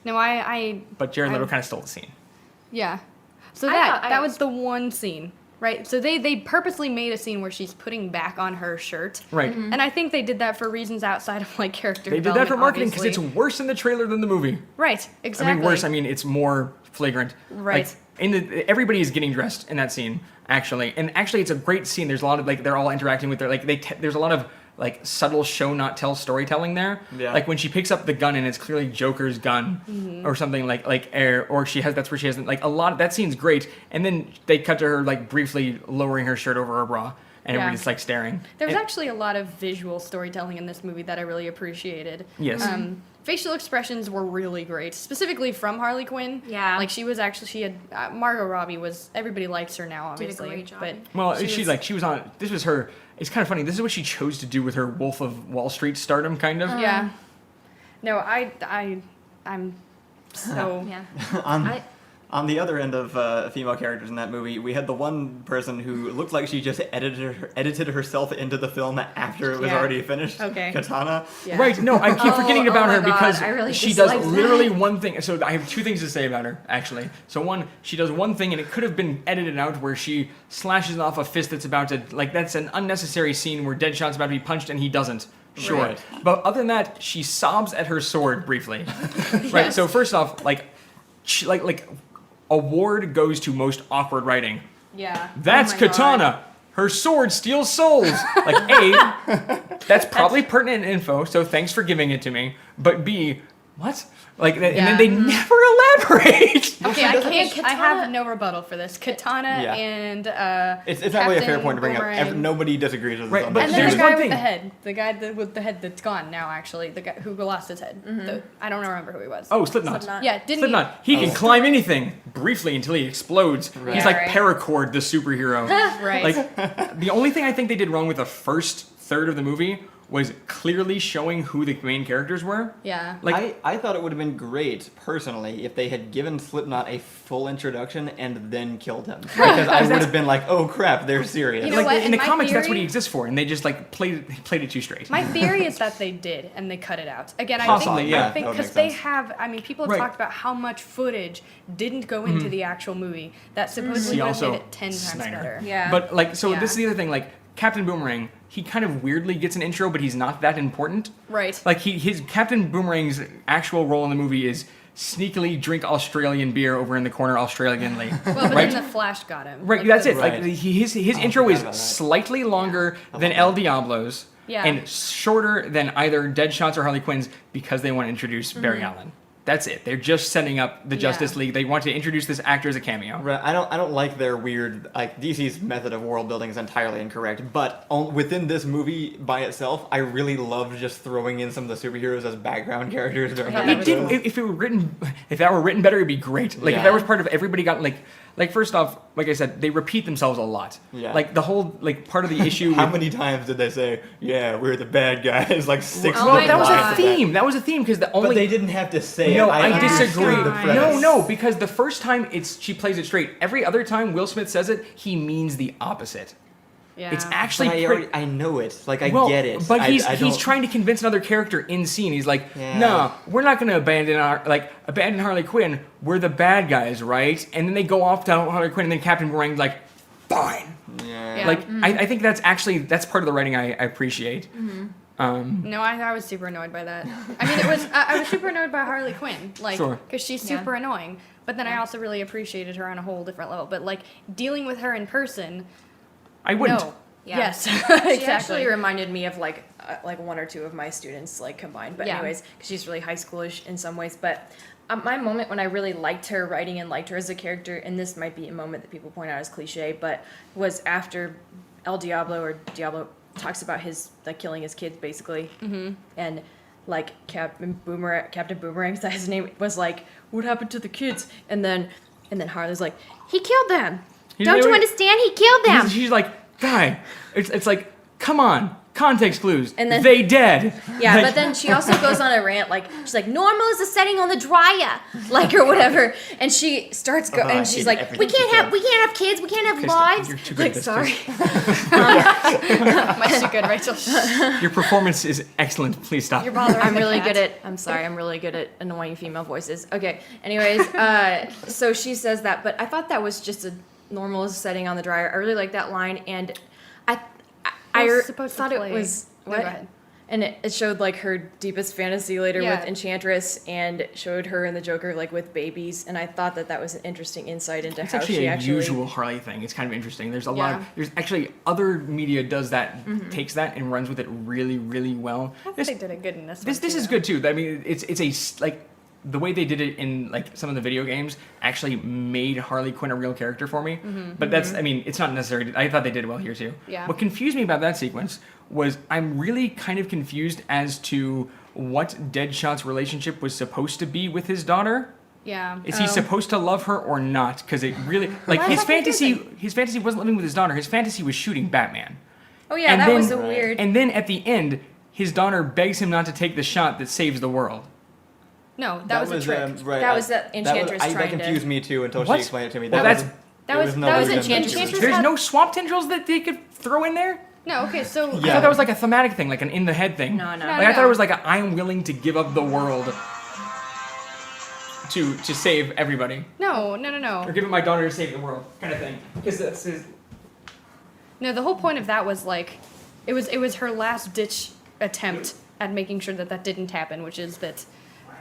No, I But Jared Leto I- kind of stole the scene. yeah. So I that thought- that was the one scene, right? So they purposely made a scene where she's putting back on her shirt. Right. And I think they did that for reasons outside of like character They did that development, for marketing because it's obviously. worse in the trailer than the movie. Right, exactly. I mean, worse. I mean, it's more flagrant. Right. Like, everybody is getting dressed in that scene, actually, and actually, it's a great scene. There's a lot of like they're all interacting with their like there's a lot of like subtle show not tell storytelling there. Yeah. Like when she picks up the gun and it's clearly Joker's gun or something like air or she has that's where she has like a lot of that scene's great. And then they cut to her like briefly lowering her shirt over her bra and Yeah. everybody's like staring. There was And- actually a lot of visual storytelling in this movie that I really appreciated. Yes. Facial expressions were really great, specifically from Harley Quinn. Yeah. Like she had Margot Robbie was everybody likes her now Did a obviously, great job. but Well, she she was on. This was her. It's kind of funny. This is what she chose to do with her Wolf of Wall Street stardom, kind of. yeah. No, I'm so Yeah. On the other end of female characters in that movie, we had the one person who looked like she just edited herself into the film after it was Yeah. already finished. Okay. Katana. yeah. Right. No, I keep forgetting Oh about my her God, because I really she does dislike that. literally one thing. So I have two things to say about her, actually. So one, she does one thing, and it could have been edited out where she slashes off a fist that's about to like that's an unnecessary scene where Deadshot's about to be punched and he doesn't. Sure. Right. But other than that, she sobs at her sword briefly. Right. So first off, like award goes to most awkward writing. Yeah. That's Oh my Katana. Her sword steals souls. Like A, that's probably pertinent info, so thanks for giving it to me. But B, what? Like, and then they never elaborate. Okay, I doesn't- can't. I have Katana- no rebuttal for this. Katana Yeah. and It's not really a fair Captain point to bring up. Boomerang. Nobody disagrees with Right, this on but And this then there's the movie. one guy with thing. the head, with the head that's gone now. Actually, the guy who lost his head. I don't remember who he was. Oh, Slipknot. Slipknot. yeah, didn't Slipknot. He can climb anything briefly until he explodes. Right. He's Yeah, like right. Paracord, the superhero. he? Right. Like, the only thing I think they did wrong with the first third of the movie was clearly showing who the main characters were. yeah. Like, I thought it would have been great, personally, if they had given Slipknot a full introduction and then killed him. Because I would have been like, oh crap, they're serious. You know like what? in And the my comics, that's what theory- he exists for, and they just like played it too straight. My theory is that they did, and they cut it out. Again, Possibly, yeah. I think That would because make they sense. have. I mean, people have Right. talked about how much footage didn't go into the actual movie that supposedly See would have also made it 10 times Snyder. better. Yeah. But like, so Yeah. this is the other thing. Like Captain Boomerang, he kind of weirdly gets an intro, but he's not that important. Right. Like his Captain Boomerang's actual role in the movie is sneakily drink Australian beer over in the corner Australianly. Well, but right? then the Flash got him. Right, Like, that's it. Right. Like his Oh, intro forgot is about that. slightly longer I than love El that. Diablo's, Yeah. and shorter than either Deadshot's or Harley Quinn's because they want to introduce Barry Allen. That's it. They're just setting up the Justice League. They want to introduce this actor as a cameo. Right, I don't like their weird, like, DC's method of world building is entirely incorrect, but within this movie by itself, I really loved just throwing in some of the superheroes as background characters during Yeah, the It did. episode. If it were written, if that were written better, it'd be great. Like if Yeah. that was part of everybody got like first off, like I said, they repeat themselves a lot. Yeah. Like the whole like part of the issue. How with- many times did they say, yeah, we're the bad guys, like 6 Oh Well, my that was God. a theme. That was a theme because the only. But they didn't have to say no, it. I understood disagree. the Guys. premise. No, because the first time she plays it straight. Every other time Will Smith says it, he means the opposite. Yeah. It's But actually I know it. Like, I well, get it. But I he's don't- trying to convince another character in scene. He's like, Yeah. no, we're not going to abandon Harley Quinn. We're the bad guys, right? And then they go off to Harley Quinn, and then Captain Boomerang's like, fine. Yeah. Yeah. Like I think that's part of the writing I appreciate. No, I was super annoyed by that. I mean, I was super annoyed by Harley Quinn, like, Sure. because she's Yeah. super annoying. But then I also really appreciated her on a whole different level. But like dealing with her in person, I wouldn't. no. Yeah. Yes, She exactly. actually reminded me of like one or two of my students like combined. But Yeah. anyways, 'cause she's really high schoolish in some ways. But my moment when I really liked her writing and liked her as a character, and this might be a moment that people point out as cliche, but was after El Diablo talks about his like killing his kids basically, and like Captain Boomerang, is that his name, was like, what happened to the kids? And then Harley's like, he killed them. Don't you understand? He killed them. She's like, guy, it's like, come on, context clues. And then- they dead. Yeah, Like, but then she also goes on a rant, like, she's like, normal is the setting on the dryer, like, or whatever. And she starts I and she's hate like, everything we she can't have kids, we can't have Kristen, lives. you're too good Like, at this, sorry. Much too good, Rachel. your performance is excellent. Please stop. You're bothering I'm the really cat. good at, I'm sorry, I'm really good at annoying female voices. Okay, anyways, so she says that, but I thought that was just a normal setting on the dryer. I really like that line, and I was supposed to thought play- it was, No, what? go ahead. And it showed like her deepest fantasy later Yeah. with Enchantress, and showed her and the Joker like with babies, and I thought that was an interesting insight into It's how actually she a actually. usual Harley thing. It's kind of interesting. There's a lot of Yeah. there's actually other media does that, takes that and runs with it really, really well. I think This they did it good in this. this one, is too. good too. I mean, like the way they did it in like some of the video games actually made Harley Quinn a real character for me. But that's, I mean, it's not necessary. I thought they did it well here too. Yeah. What confused me about that sequence was I'm really kind of confused as to what Deadshot's relationship was supposed to be with his daughter. Yeah. Is he supposed to love her or not? Because it really like Well, I his thought he fantasy. didn't. His fantasy wasn't living with his daughter. His fantasy was shooting Batman. Oh yeah, And that then- was a Right. weird. And then at the end, his daughter begs him not to take the shot that saves the world. No, that was a trick. Right, That was the Enchantress that trying to- confused me too until What? she explained it to me. Well, There that was- no that was reason that she Enchantress. was- There's had- no swamp tendrils that they could throw in there. No, okay, so I Yeah. thought that was like a thematic thing, like an in the head thing. No, no. Like I thought it was like a, I'm willing to give up the world to save everybody, no, or give up my daughter to save the world, kind of thing. Because that's his. no. The whole point of that was like, it was her last ditch attempt at making sure that didn't happen, which is that,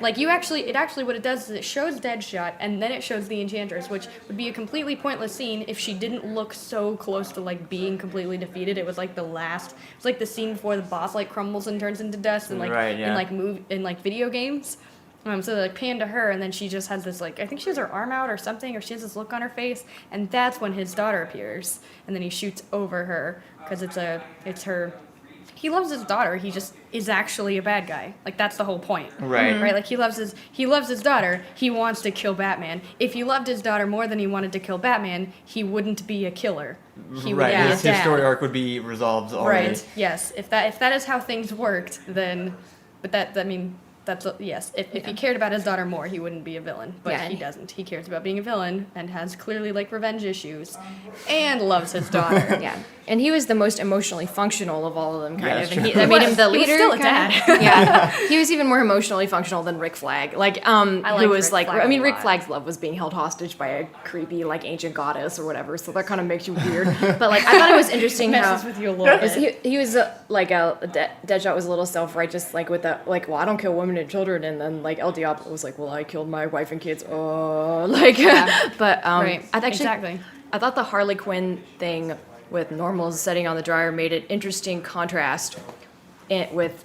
like, it actually what it does is it shows Deadshot and then it shows the Enchantress, which would be a completely pointless scene if she didn't look so close to like being completely defeated. It was like it's like the scene before the boss like crumbles and turns into dust, and like Right, yeah. in like video games. So they like pan to her, and then she just has this like, I think she has her arm out or something, or she has this look on her face, and that's when his daughter appears, and then he shoots over her because it's her. He loves his daughter. He just is actually a bad guy. Like that's the whole point. Right. Right. Like he loves his daughter. He wants to kill Batman. If he loved his daughter more than he wanted to kill Batman, he wouldn't be a killer. He would Right, be a his dad. story arc would be resolved already. Right. Yes. If that is how things worked, then, but I mean, that's yes. If he cared about his daughter more, he wouldn't be a villain. But Yeah. he doesn't. He cares about being a villain and has clearly like revenge issues, and loves his daughter. Yeah, and he was the most emotionally functional of all of them, kind Yeah, of. that's And true. that made him the He was leader. still a kind of. dad. Yeah, he was even more emotionally functional than Rick Flag. Like, like who was Rick like, Flag I mean, a Rick lot. Flag's love was being held hostage by a creepy, like, ancient goddess or whatever. So that kind of makes you weird. But like, I thought it was interesting how. Messes with you a little bit. He was Deadshot was a little self-righteous, like with that, like, well, I don't kill women and children, and then like El Diablo was like, well, I killed my wife and kids. Oh, like, Yeah. but Right. I actually, Exactly. I thought the Harley Quinn thing with Normal's setting on the dryer made an interesting contrast with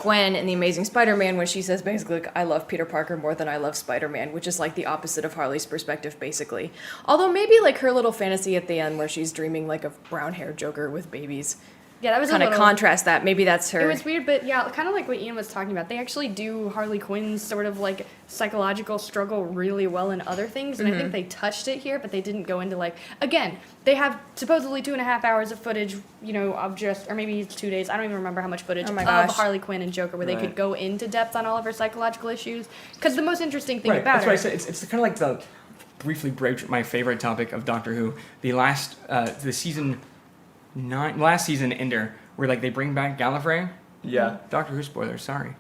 Gwen in The Amazing Spider-Man when she says basically, like, I love Peter Parker more than I love Spider-Man, which is like the opposite of Harley's perspective, basically. Although maybe like her little fantasy at the end where she's dreaming like of brown-haired Joker with babies Yeah, that was kind a of little. contrast that. Maybe that's her. It was weird, but yeah, kind of like what Ian was talking about. They actually do Harley Quinn's sort of like psychological struggle really well in other things, and I think they touched it here, but they didn't go into like, again, they have supposedly 2.5 hours of footage, you know, of just, or maybe it's 2 days, I don't even remember how much footage Oh my of gosh. Harley Quinn and Joker where they Right. could go into depth on all of her psychological issues. Because the most interesting thing Right. about That's her. why I said it's kind of like the briefly broach my favorite topic of Doctor Who. The last the season 9 last season ender where like they bring back Gallifrey. Yeah. Doctor Who spoilers, sorry.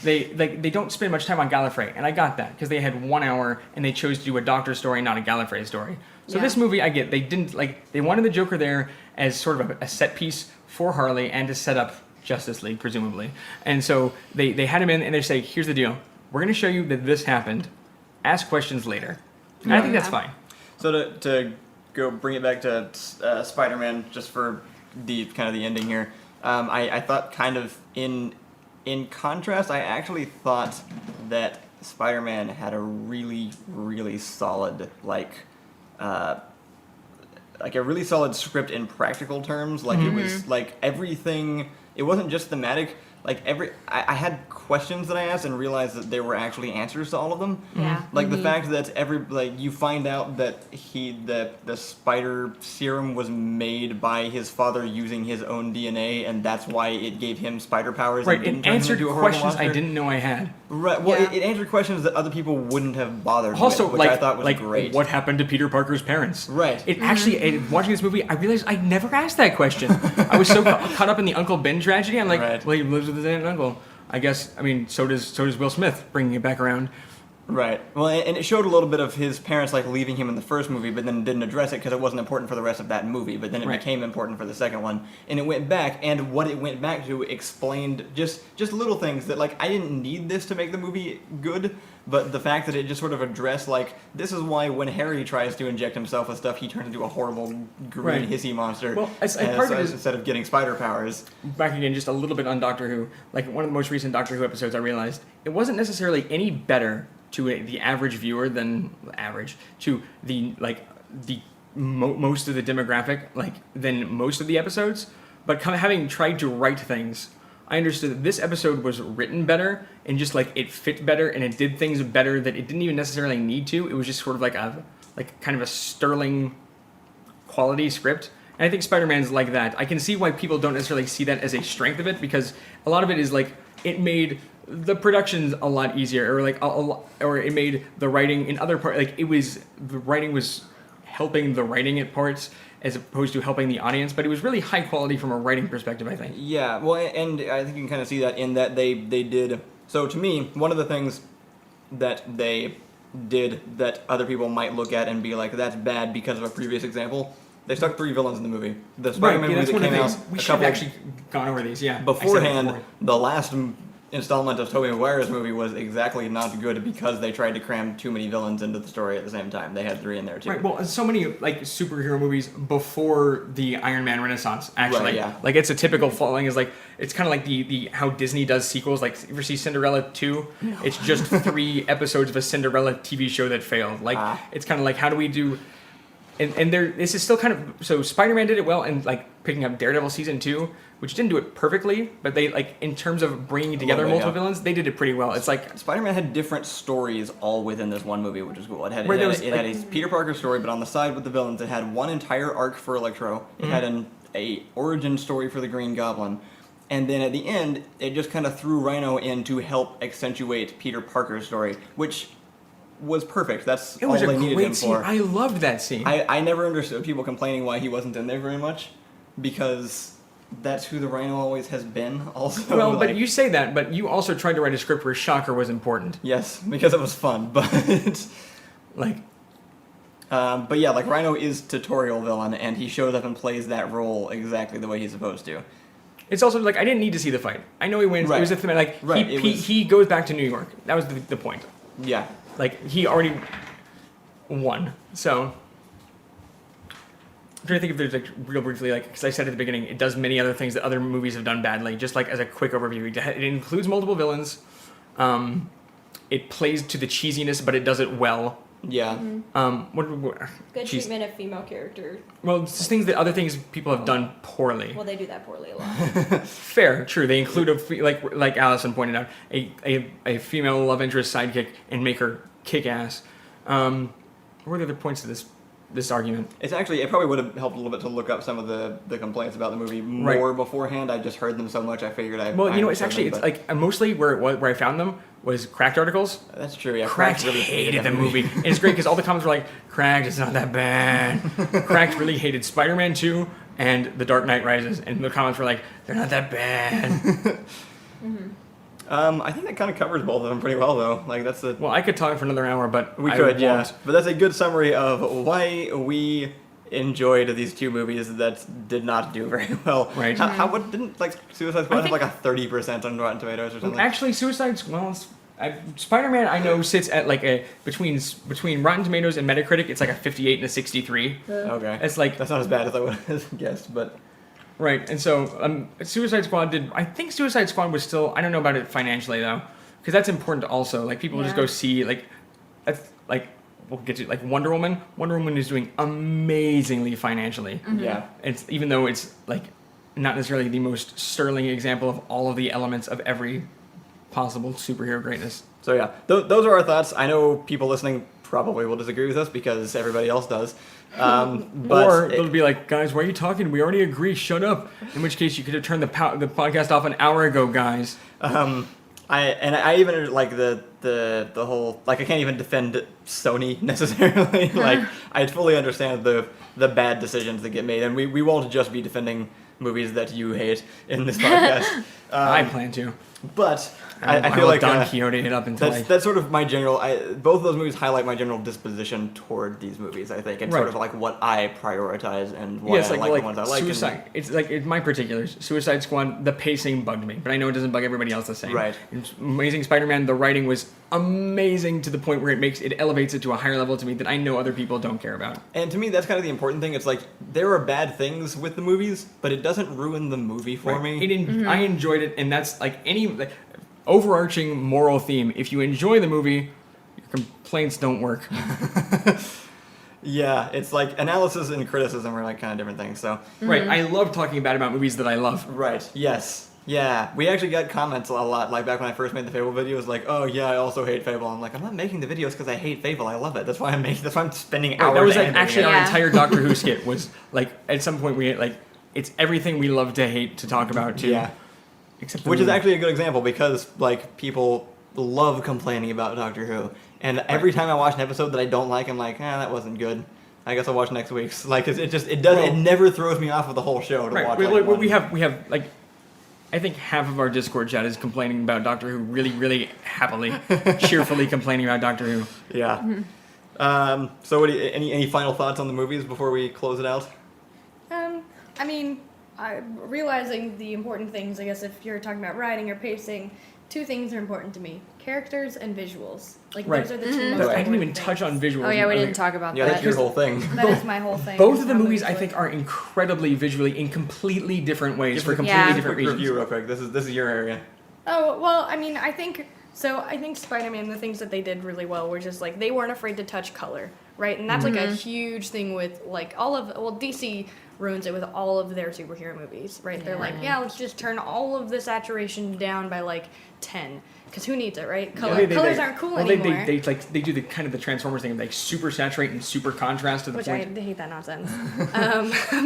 They don't spend much time on Gallifrey, and I got that because they had 1 hour and they chose to do a Doctor story, not a Gallifrey story. So Yeah. this movie, I get they didn't like they wanted the Joker there as sort of a set piece for Harley and to set up Justice League, presumably. And so they had him in and they say, here's the deal: we're going to show you that this happened. Ask questions later. And I think that's fine. So to go bring it back to Spider-Man, just for the kind of the ending here, I thought kind of in contrast, I actually thought that Spider-Man had a really, really solid a really solid script in practical terms. Like it was like everything. It wasn't just thematic. Like I had questions that I asked and realized that there were actually answers to all of them. Yeah. Like the fact that you find out that the spider serum was made by his father using his own DNA, and that's why it gave him spider powers. Right, and didn't it turn him answered into a horrible questions I monster. didn't know I had. Right. Well, Yeah. it answered questions that other people wouldn't have bothered Also, with, which I thought was great. what happened to Peter Parker's parents? Right. It actually, watching this movie, I realized I never asked that question. I was so caught up in the Uncle Ben tragedy. I'm like, Right. well, he lives with his aunt and uncle. I guess. I mean, so does Will Smith, bringing it back around. Right. Well, and it showed a little bit of his parents leaving him in the first movie, but then didn't address it because it wasn't important for the rest of that movie. But then it Right. became important for the second one, and it went back. And what it went back to explained just little things that I didn't need this to make the movie good. But the fact that it just sort of addressed this is why when Harry tries to inject himself with stuff, he turns into a horrible green Right. hissy monster. Well, part of it is- instead of getting spider powers. Back again, just a little bit on Doctor Who. One of the most recent Doctor Who episodes, I realized it wasn't necessarily any better to the average viewer than most of the demographic than most of the episodes. But kind of having tried to write things, I understood that this episode was written better and just it fit better and it did things better that it didn't even necessarily need to. It was just sort of kind of a sterling quality script. And I think Spider-Man's like that. I can see why people don't necessarily see that as a strength of it, because a lot of it is it made the productions a lot easier, or it made the writing in other parts. The writing was helping the writing at parts as opposed to helping the audience. But it was really high quality from a writing perspective, I think. Yeah, well, and I think you can kind of see that in that they did. So to me, one of the things that they did that other people might look at and be like, that's bad because of a previous example, they stuck 3 villains in the movie. The Spider-Man movie that came out We a should have couple actually gone over these, yeah. beforehand. I said it before. The last installment of Tobey Maguire's movie was exactly not good because they tried to cram too many villains into the story at the same time. They had 3 in there too. Right, well, so many superhero movies before the Iron Man Renaissance, actually. Right, yeah. It's a typical following is it's kind of like the how Disney does sequels. You ever see Cinderella 2? No. It's just 3 episodes of a Cinderella TV show that failed. It's kind of how do we do... And this is still kind of... So Spider-Man did it well in picking up Daredevil Season 2, which didn't do it perfectly, but they in terms of bringing together multiple villains, they did it pretty well. It's Spider-Man had different stories all within this one movie, which is cool. It had a Peter Parker story, but on the side with the villains, it had one entire arc for Electro. It had a origin story for the Green Goblin. And then at the end, it just kind of threw Rhino in to help accentuate Peter Parker's story, which was perfect. That's all they needed him scene. for. I loved that scene. I never understood people complaining why he wasn't in there very much, because that's who the Rhino always has been. Also, well, but you say that, but you also tried to write a script where Shocker was important. Yes, because it was fun, but but yeah, Rhino is tutorial villain, and he shows up and plays that role exactly the way he's supposed to. It's also I didn't need to see the fight. I know he wins. Right. It was a thing. Right, he goes back to New York. That was the point. Yeah. He already won. So I'm trying to think if there's real briefly because I said at the beginning, it does many other things that other movies have done badly. Just as a quick overview, it includes multiple villains. It plays to the cheesiness, but it does it well. Yeah. Good treatment of female character. Well, it's just things that other things people have done poorly. Well, they do that poorly a lot. Fair, true. They include like Allison pointed out, a female love interest sidekick and make her kick ass. What are the other points to this argument? It probably would have helped a little bit to look up some of the complaints about the movie more beforehand. I just heard them so much I figured mostly where I found them was Cracked articles. That's true. Yeah, Cracked really hated the movie. And it's great because all the comments were Cracked, it's not that bad. Cracked really hated Spider-Man 2 and The Dark Knight Rises, and the comments were they're not that bad. I think that kind of covers both of them pretty well, though. That's the. Well, I could talk for another hour, but we could, yeah. But that's a good summary of why we enjoyed these 2 movies that did not do very well. Right. What didn't Suicide Squad have a 30% on Rotten Tomatoes or something? Actually, Suicide Squad. Spider-Man, I know, sits at like a between Rotten Tomatoes and Metacritic. It's like a 58 and a 63. Okay. It's like That's not as bad as I would have guessed, but right. And so Suicide Squad did. I think Suicide Squad was still. I don't know about it financially though, because that's important also. Like people just Yeah. go see like that's like we'll get to like Wonder Woman. Wonder Woman is doing amazingly financially. yeah. It's even though it's like not necessarily the most sterling example of all of the elements of every possible superhero greatness. So yeah, those are our thoughts. I know people listening probably will disagree with us because everybody else does. But Or they'll be like, guys, why are you talking? We already agree. Shut up. In which case, you could have turned the podcast off an hour ago, guys. I even like the whole like I can't even defend Sony necessarily. Like I fully understand the bad decisions that get made, and we won't just be defending movies that you hate in this podcast. I plan to. But I I feel will like Don Quixote it up until that's sort of my general. Both of those movies highlight my general disposition toward these movies. I think, and sort Right. of like what I prioritize and why Yes, I like the ones I like. and- Suicide. It's like in my particulars. Suicide Squad. The pacing bugged me, but I know it doesn't bug everybody else the same. Right. In Amazing Spider-Man. The writing was amazing to the point where it elevates it to a higher level to me that I know other people don't care about. And to me, that's kind of the important thing. It's like there are bad things with the movies, but it doesn't ruin the movie for Right. me. I enjoyed it, and that's like any overarching moral theme. If you enjoy the movie, your complaints don't work. Yeah, it's like analysis and criticism are like kind of different things. So Right. I love talking bad about movies that I love. right, yes, yeah. We actually got comments a lot. Like back when I first made the Fable videos, like, oh yeah, I also hate Fable. I'm like, I'm not making the videos because I hate Fable. I love it. That's why I'm making. That's why I'm spending Right, hours. that was like animating actually it. our Yeah. entire Doctor Who skit was like at some point we like it's everything we love to hate to talk about too. Yeah. Except the Which is movie. actually a good example because like people love complaining about Doctor Who, and every time I watch an episode that I don't like, I'm like, that wasn't good. I guess I'll watch next week's. Like it does. Well- It never throws me off of the whole show to right. watch. We, like, one. we have like I think half of our Discord chat is complaining about Doctor Who really happily, cheerfully complaining about Doctor Who. Yeah. So, what do you, any final thoughts on the movies before we close it out? I mean, realizing the important things, I guess, if you're talking about writing or pacing, two things are important to me: characters and visuals. Like Right. those are the two most I important didn't even things. touch on visuals. Oh yeah, we I didn't mean, talk about Yeah, that. that's your whole thing. That is my whole thing. Both is of the how movies I look. think are incredibly visually in completely different ways for Give completely Yeah. different quick reasons. review, real quick. This is your area. Oh, well, I mean, I think Spider-Man, the things that they did really well were just like they weren't afraid to touch color, right? And that's like a huge thing with like DC ruins it with all of their superhero movies, right? They're like, let's just turn all of the saturation down by like 10 because who needs it, right? Colors aren't cool anymore. They do the kind of the Transformers thing of like super saturate and super contrast to the Which point. I hate that nonsense.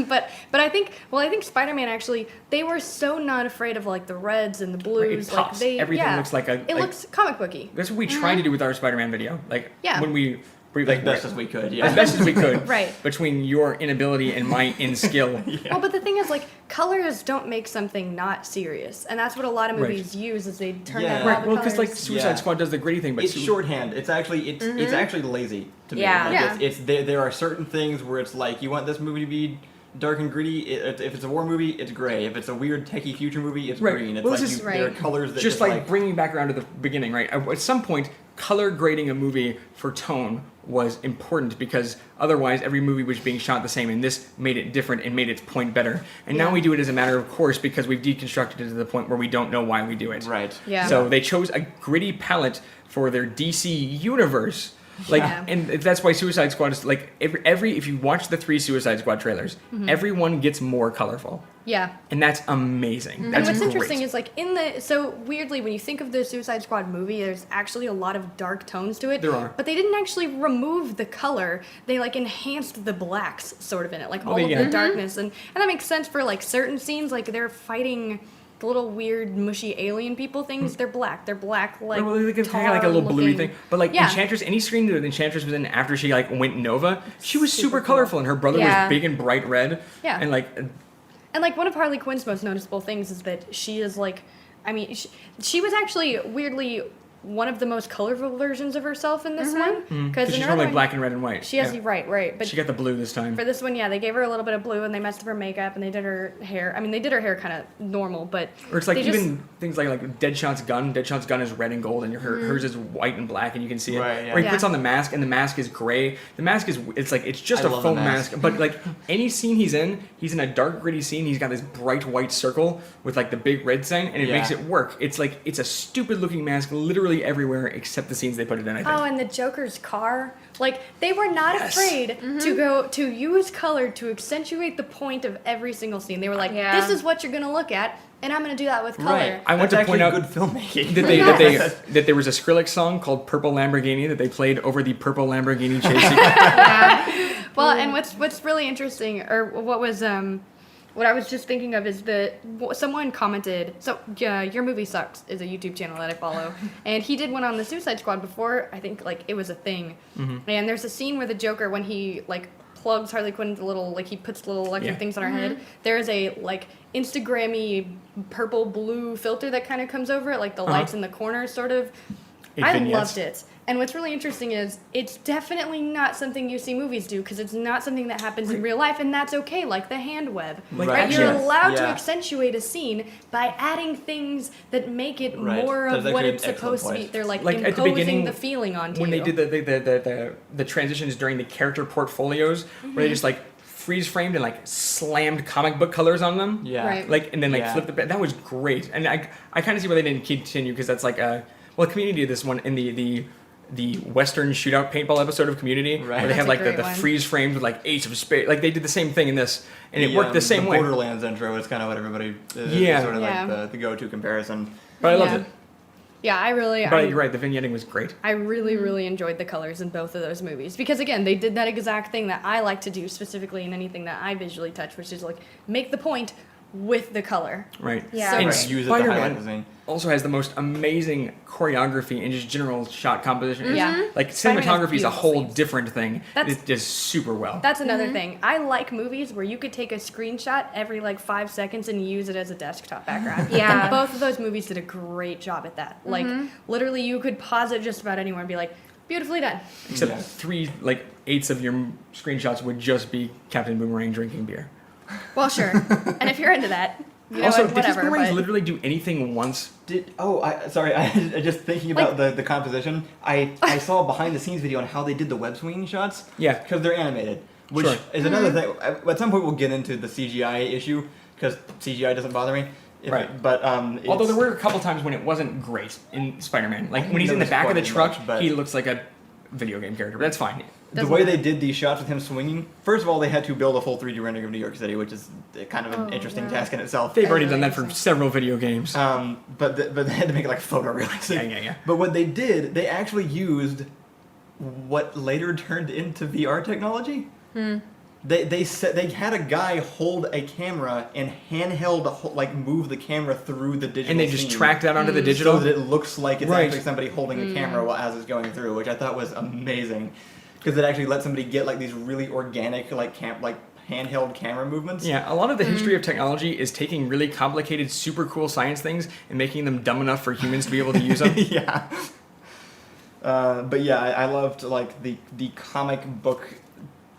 But I think Spider-Man actually they were so not afraid of like the reds and the blues. It pops. Like Everything looks like it looks comic booky. That's what we tried to do with our Spider-Man video. Like Yeah. when we Like best as we could. Yeah. as best as we could. Right. Between your inability and my in-skill. Well, but the thing is, like, colors don't make something not serious, and that's what a lot of Right. movies use is they turn Yeah. out all Right. the Well, because colors. like Suicide Squad does the gritty thing, but It's shorthand. It's actually it's actually lazy to me. Yeah. Like, Yeah. It's there are certain things where it's like you want this movie to be dark and gritty. If it's a war movie, it's gray. If it's a weird techie future movie, it's Right. green. It's Well, like this is- there are Right. colors that just like bringing back around to the beginning, right? At some point, color grading a movie for tone was important because otherwise every movie was being shot the same, and this made it different and made its point better. And now Yeah. we do it as a matter of course because we've deconstructed it to the point where we don't know why we do it. right. Yeah. So they chose a gritty palette for their DC universe. Like, Yeah. and that's why Suicide Squad is like every if you watch the 3 Suicide Squad trailers, everyone gets more colorful, Yeah. and that's amazing. And That's what's great. interesting is like so weirdly when you think of the Suicide Squad movie, there's actually a lot of dark tones to it. There are. But they didn't actually remove the color. They like enhanced the blacks sort of in it, like all Well, of yeah. the darkness, and that makes sense for like certain scenes, like they're fighting the little weird mushy alien people things. They're black. They're black like Well, it's kind of like a little bluey tar-looking- thing. But like Yeah. Enchantress, any screen that Enchantress was in after she like went Nova, she was super Super cool. colorful, and her brother Yeah. was big and bright red. Yeah. And like, And like one of Harley Quinn's most noticeable things is that she is like, I mean, she was actually weirdly one of the most colorful versions of herself in this one. Because she's normally black and red and white. She has right, but she got the blue this time. for this one, yeah, they gave her a little bit of blue and they messed up her makeup and they did her hair. I mean, they did her hair kind of normal, but Or it's like they even things like Deadshot's gun. Deadshot's gun is red and gold, and hers is white and black, and you can see it. Right, yeah. Or he Yeah. puts on the mask, and the mask is gray. The mask is it's just I a love foam the mask. mask. But like any scene he's in a dark gritty scene. He's got this bright white circle with like the big red sign, and it Yeah. makes it work. It's like it's a stupid looking mask literally everywhere except the scenes they put it in. I think. oh, and the Joker's car, like they were not Yes. afraid to use color to accentuate the point of every single scene. They were like, Yeah. this is what you're gonna look at, and I'm gonna do that with color. Right. I want That's to point out actually good filmmaking. that there was a Skrillex song called "Purple Lamborghini" that they played over the purple Lamborghini chase sequence. Well, and what's really interesting, or what I was just thinking of is that someone commented. So Your Movie Sucks is a YouTube channel that I follow, and he did one on the Suicide Squad before. I think like it was a thing, and there's a scene where the Joker, when he like plugs Harley Quinn's little, like he puts little electric Yeah. things on her head. There is a like Instagrammy purple blue filter that kind of comes over it, like the lights in the corners, sort of. I vignettes. loved it. And what's really interesting is it's definitely not something you see movies do because it's not something that happens in real life, and that's okay, like the hand web. Like, Right. You're yes. allowed to Yeah. accentuate a scene by adding things that make it Right. more That's of what actually it's an excellent supposed to be. point. They're like Like, at the imposing beginning, the feeling onto when you. they did the transitions during the character portfolios, where they just like freeze framed and like slammed comic book colors on them. Yeah. Right. Like and then like Yeah. flipped the that was great, and I kind of see why they didn't continue because that's like Community did this one in the Western shootout paintball episode of Community, Right. where they That's had a like the great one. freeze framed with like Ace of Spades, like they did the same thing in this, and it worked the same way. Borderlands intro is kind of what everybody Yeah. sort of Yeah. like the go-to comparison. But I loved Yeah. it. Yeah, But you're right, the vignetting was great. I really, really enjoyed the colors in both of those movies because, again, they did that exact thing that I like to do specifically in anything that I visually touch, which is like make the point with the color. Right. Yeah. And Right. Use it to highlight the Spider-Man scene. also has the most amazing choreography and just general shot composition. It's- Yeah. Like Spider-Man has cinematography is a beautiful whole scenes. different thing. That's- It does super well. That's another thing. I like movies where you could take a screenshot every like 5 seconds and use it as a desktop background. Yeah. And both of those movies did a great job at that. Like, literally, you could pause it just about anywhere and be like, beautifully done. Except Yeah. 3/8 of your screenshots would just be Captain Boomerang drinking beer. Well, sure. And if you're into that, you know Also, what, did his whatever. boomerangs But literally do anything once? Sorry, I just thinking about the composition. I saw a behind the scenes video on how they did the web swinging shots. Yeah. Because they're animated, which Sure. is another thing. At some point, we'll get into the CGI issue because CGI doesn't bother me. Right. But Although there were a couple times when it wasn't great in Spider-Man. Like when he's in the notice back of the quite as truck, much, but- he looks like a video game character. But that's fine. the Doesn't way matter. they did these shots with him swinging. First of all, they had to build a full 3D rendering of New York City, which is kind of an interesting task in itself. They've already really done that for several video games. But they had to make it like photorealistic. Yeah. But what they did, they actually used what later turned into VR technology. They said they had a guy hold a camera and handheld like move the camera through the digital. And they just scene tracked that onto the digital. so that it looks like it's Right. actually somebody holding a camera while as it's going through, which I thought was amazing because it actually let somebody get like these really organic like handheld camera movements. Yeah, a lot of the history of technology is taking really complicated, super cool science things and making them dumb enough for humans to be able to use them. Yeah. But yeah, I loved like the comic book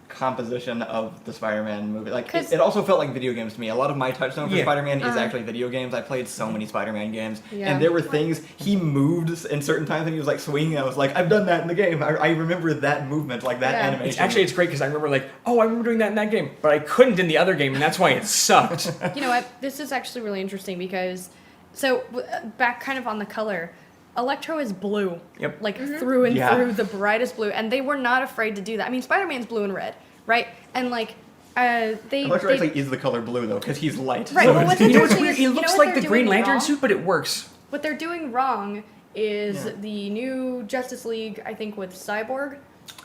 composition of the Spider-Man movie. Like 'Cause- it also felt like video games to me. A lot of my touchstone for Yeah. Spider-Man is actually video games. I played so many Spider-Man games, Yeah. and there were things he moved in certain times, and he was like swinging. I was like, I've done that in the game. I remember that movement, like that Yeah. animation. It's great because I remember like, oh, I remember doing that in that game, but I couldn't in the other game, and that's why it sucked. You know what? This is actually really interesting because, back kind of on the color, Electro is blue. Yep. Like through and Yeah. through, the brightest blue, and they were not afraid to do that. I mean, Spider-Man's blue and red, right? And like, they. Electro they actually is the color blue though, because he's light. Right, So well, it's- what's You know what's interesting weird? is- It you know looks what like they're the Green doing Lantern wrong? suit, but it works. what they're doing wrong is Yeah. the new Justice League, I think, with Cyborg.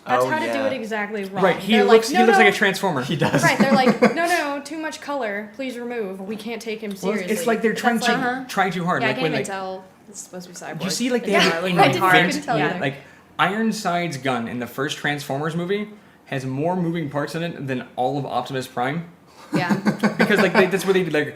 That's Oh, how to do yeah. it exactly wrong. Right, he They're looks like, he looks no, like a transformer. he does. Right, they're like, no, too much color. Please remove. We can't take him Well, seriously. it's like they're trying That's to try too hard. Yeah, I like can't when even like tell it's supposed to be Cyborg. you see like they Yeah, have I in didn't Infinite- even tell either. like Ironside's gun in the first Transformers movie has more moving parts in it than all of Optimus Prime. Yeah. Because like that's where they did like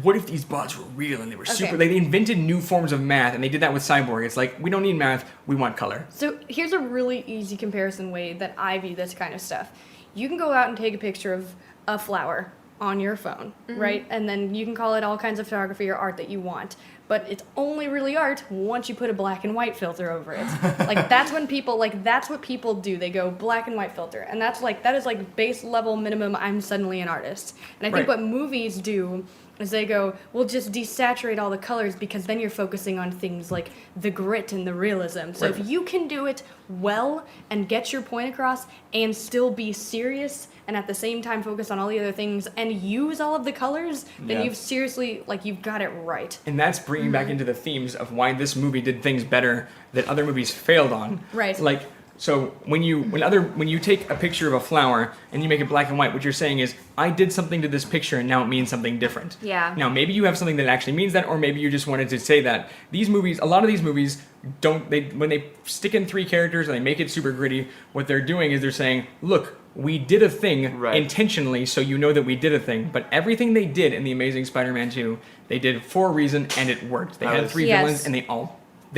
what if these bots were real and they were super? Okay. Like, they invented new forms of math, and they did that with Cyborg. It's like, we don't need math, we want color. So here's a really easy comparison way that I view this kind of stuff. You can go out and take a picture of a flower on your phone, right? And then you can call it all kinds of photography or art that you want. But it's only really art once you put a black and white filter over it. Like, that's when people, like, that's what people do. They go black and white filter. And that's like, that is like base level minimum, I'm suddenly an artist. And I think Right. what movies do is they go, we'll just desaturate all the colors because then you're focusing on things like the grit and the realism. So Right. if you can do it well and get your point across and still be serious and at the same time focus on all the other things and use all of the colors, then Yeah. you've seriously, like, you've got it right. And that's bringing back into the themes of why this movie did things better that other movies failed on. Right. Like, so when you take a picture of a flower and you make it black and white, what you're saying is, I did something to this picture and now it means something different. Yeah. Now maybe you have something that actually means that, or maybe you just wanted to say that. These movies, a lot of these movies when they stick in 3 characters and they make it super gritty, what they're doing is they're saying, look, we did a thing Right. intentionally, so you know that we did a thing. But everything they did in The Amazing Spider-Man 2, they did for a reason and it worked. They I had was- 3 Yes. villains and I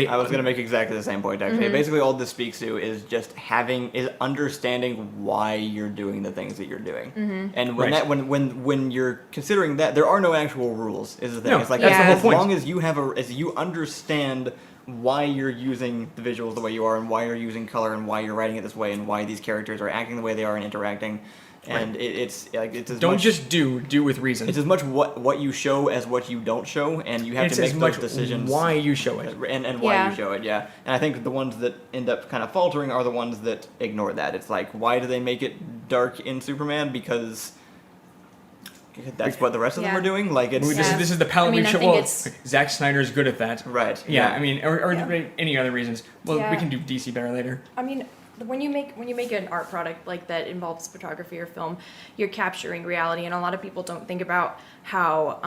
I was going to make exactly the same point, actually. Basically, all this speaks to is just understanding why you're doing the things that you're doing. And when Right. when you're considering that, there are no actual rules, is the thing. No, It's like, that's the whole as point. long as you as you understand why you're using the visuals the way you are and why you're using color and why you're writing it this way and why these characters are acting the way they are and interacting. And it's as Don't much, just do with reason. it's as much what you show as what you don't show, and you have It's to make as much those decisions. why you show it. And why Yeah. you show it, yeah. And I think the ones that end up kind of faltering are the ones that ignore that. It's like, why do they make it dark in Superman? Because that's what the rest of them Yeah. are doing. Like, it's This is the palette I mean, we I show. think Well, it's- Zack Snyder's good at that. right. Yeah, I mean, or any other reasons. Well, Yeah. we can do DC better later. I mean, when you make an art product like that involves photography or film, you're capturing reality, and a lot of people don't think about how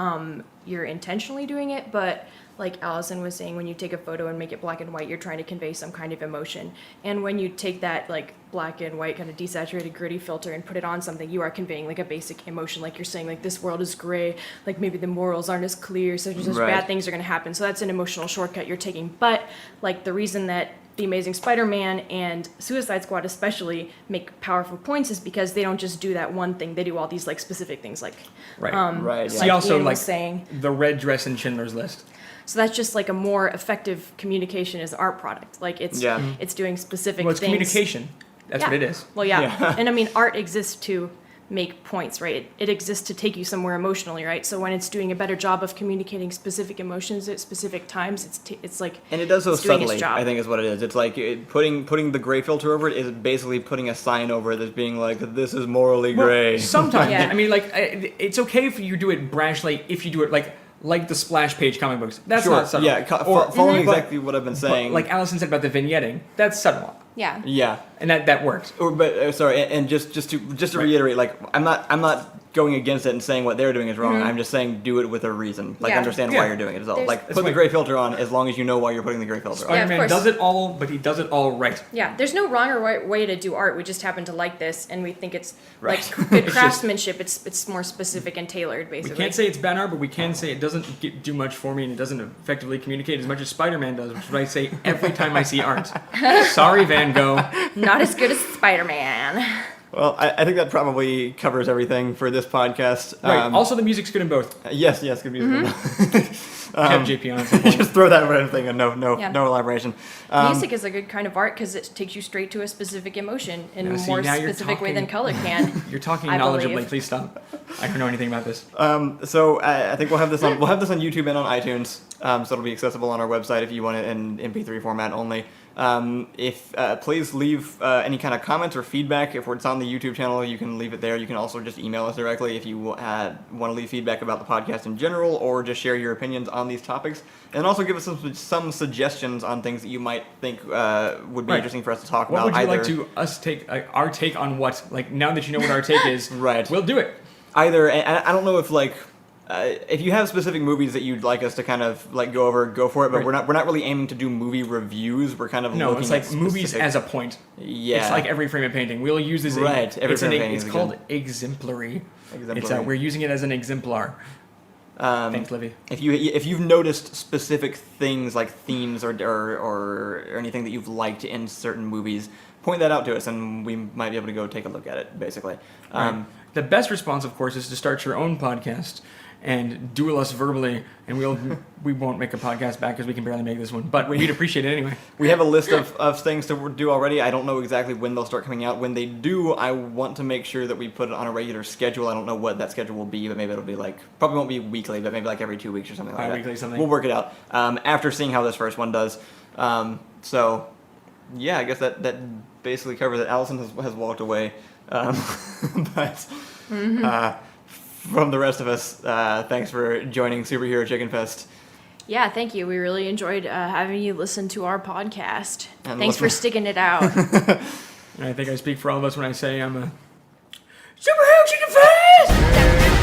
you're intentionally doing it. But like Allison was saying, when you take a photo and make it black and white, you're trying to convey some kind of emotion. And when you take that like black and white kind of desaturated gritty filter and put it on something, you are conveying like a basic emotion. Like you're saying, like, this world is gray, like maybe the morals aren't as clear, so just Right. bad things are going to happen. So that's an emotional shortcut you're taking. But like the reason that The Amazing Spider-Man and Suicide Squad especially make powerful points is because they don't just do that one thing. They do all these like specific things, like Right. Right, See, yeah. also Ian was like saying. the red dress in Schindler's List. So that's just like a more effective communication as an art product. Like it's Yeah. it's doing specific Well, it's things. communication. That's what Yeah. it is. Well, yeah. Yeah. And I mean, art exists to make points, right? It exists to take you somewhere emotionally, right? So when it's doing a better job of communicating specific emotions at specific times, it's like And it does so it's doing its subtly, job. I think is what it is. It's like putting the gray filter over it is basically putting a sign over it that's being like, this is morally gray. Sometimes. Yeah. I mean, like, it's okay if you do it brashly, if you do it like the splash page comic books. That's Sure, not subtle. yeah, Or- following but- exactly what I've been but saying. like Allison said about the vignetting, that's subtle. Yeah. yeah. And that works. But sorry, and just to reiterate, like, I'm not going against it and saying what they're doing is wrong. I'm just saying do it with a reason. Like, Yeah. understand Yeah. why you're doing it is all. There's- Like, That's put the why- gray filter on as long as you know why you're putting the gray filter on. Yeah, of Spider-Man course. does it all, but he does it all right. Yeah, there's no wrong or right way to do art. We just happen to like this, and we think it's Right. like good craftsmanship. It's more specific and tailored, We basically. can't say it's bad art, but we can say it doesn't do much for me, and it doesn't effectively communicate as much as Spider-Man does, which is what I say every time I see art. Sorry, Van Gogh. Not as good as Spider-Man. Well, I think that probably covers everything for this podcast. Right. Also, the music's good in both. Yes, good music. Have JP on at some point. Just throw that random thing and no Yeah. elaboration. Music is a good kind of art because it takes you straight to a specific emotion in Now, a see, more now you're specific way than talking. color can. You're talking I knowledgeably. believe. Please stop. I don't know anything about this. So I think we'll have this on YouTube and on iTunes. So it'll be accessible on our website if you want it in MP3 format only. If please leave any kind of comments or feedback. If it's on the YouTube channel, you can leave it there. You can also just email us directly if you want to leave feedback about the podcast in general, or just share your opinions on these topics. And also give us some suggestions on things that you might think would be Right. interesting for us to talk What about. would you either, like to us take our take on what? Like, now that you know what our take is, Right. we'll do it. Either, and I don't know if if you have specific movies that you'd like us to kind of like go over, go for it. But Right. we're not really aiming to do movie reviews. We're kind of No, looking it's like at movies specific- as a point. Yeah. It's like every frame of painting. We'll use this. Right, every It's, frame of painting it's is called good. exemplary. Exemplary. It's we're using it as an exemplar. Thanks, Livy. If you've noticed specific things like themes or anything that you've liked in certain movies, point that out to us, and we might be able to go take a look at it. Basically, Right. The best response, of course, is to start your own podcast and duel us verbally, and we won't make a podcast back because we can barely make this one, but we'd appreciate it anyway. we have a list of things to do already. I don't know exactly when they'll start coming out. When they do, I want to make sure that we put it on a regular schedule. I don't know what that schedule will be, but maybe it'll be probably won't be weekly, but maybe like every 2 weeks or something like that. Bi-weekly something. We'll work it out after seeing how this first one does. So, yeah, I guess that basically covers it. Allison has walked away, but from the rest of us, thanks for joining Superhero Chicken Fest. Yeah, thank you. We really enjoyed having you listen to our podcast. And Thanks for sticking it out. And I think I speak for all of us when I say I'm a Superhero Chicken Fest!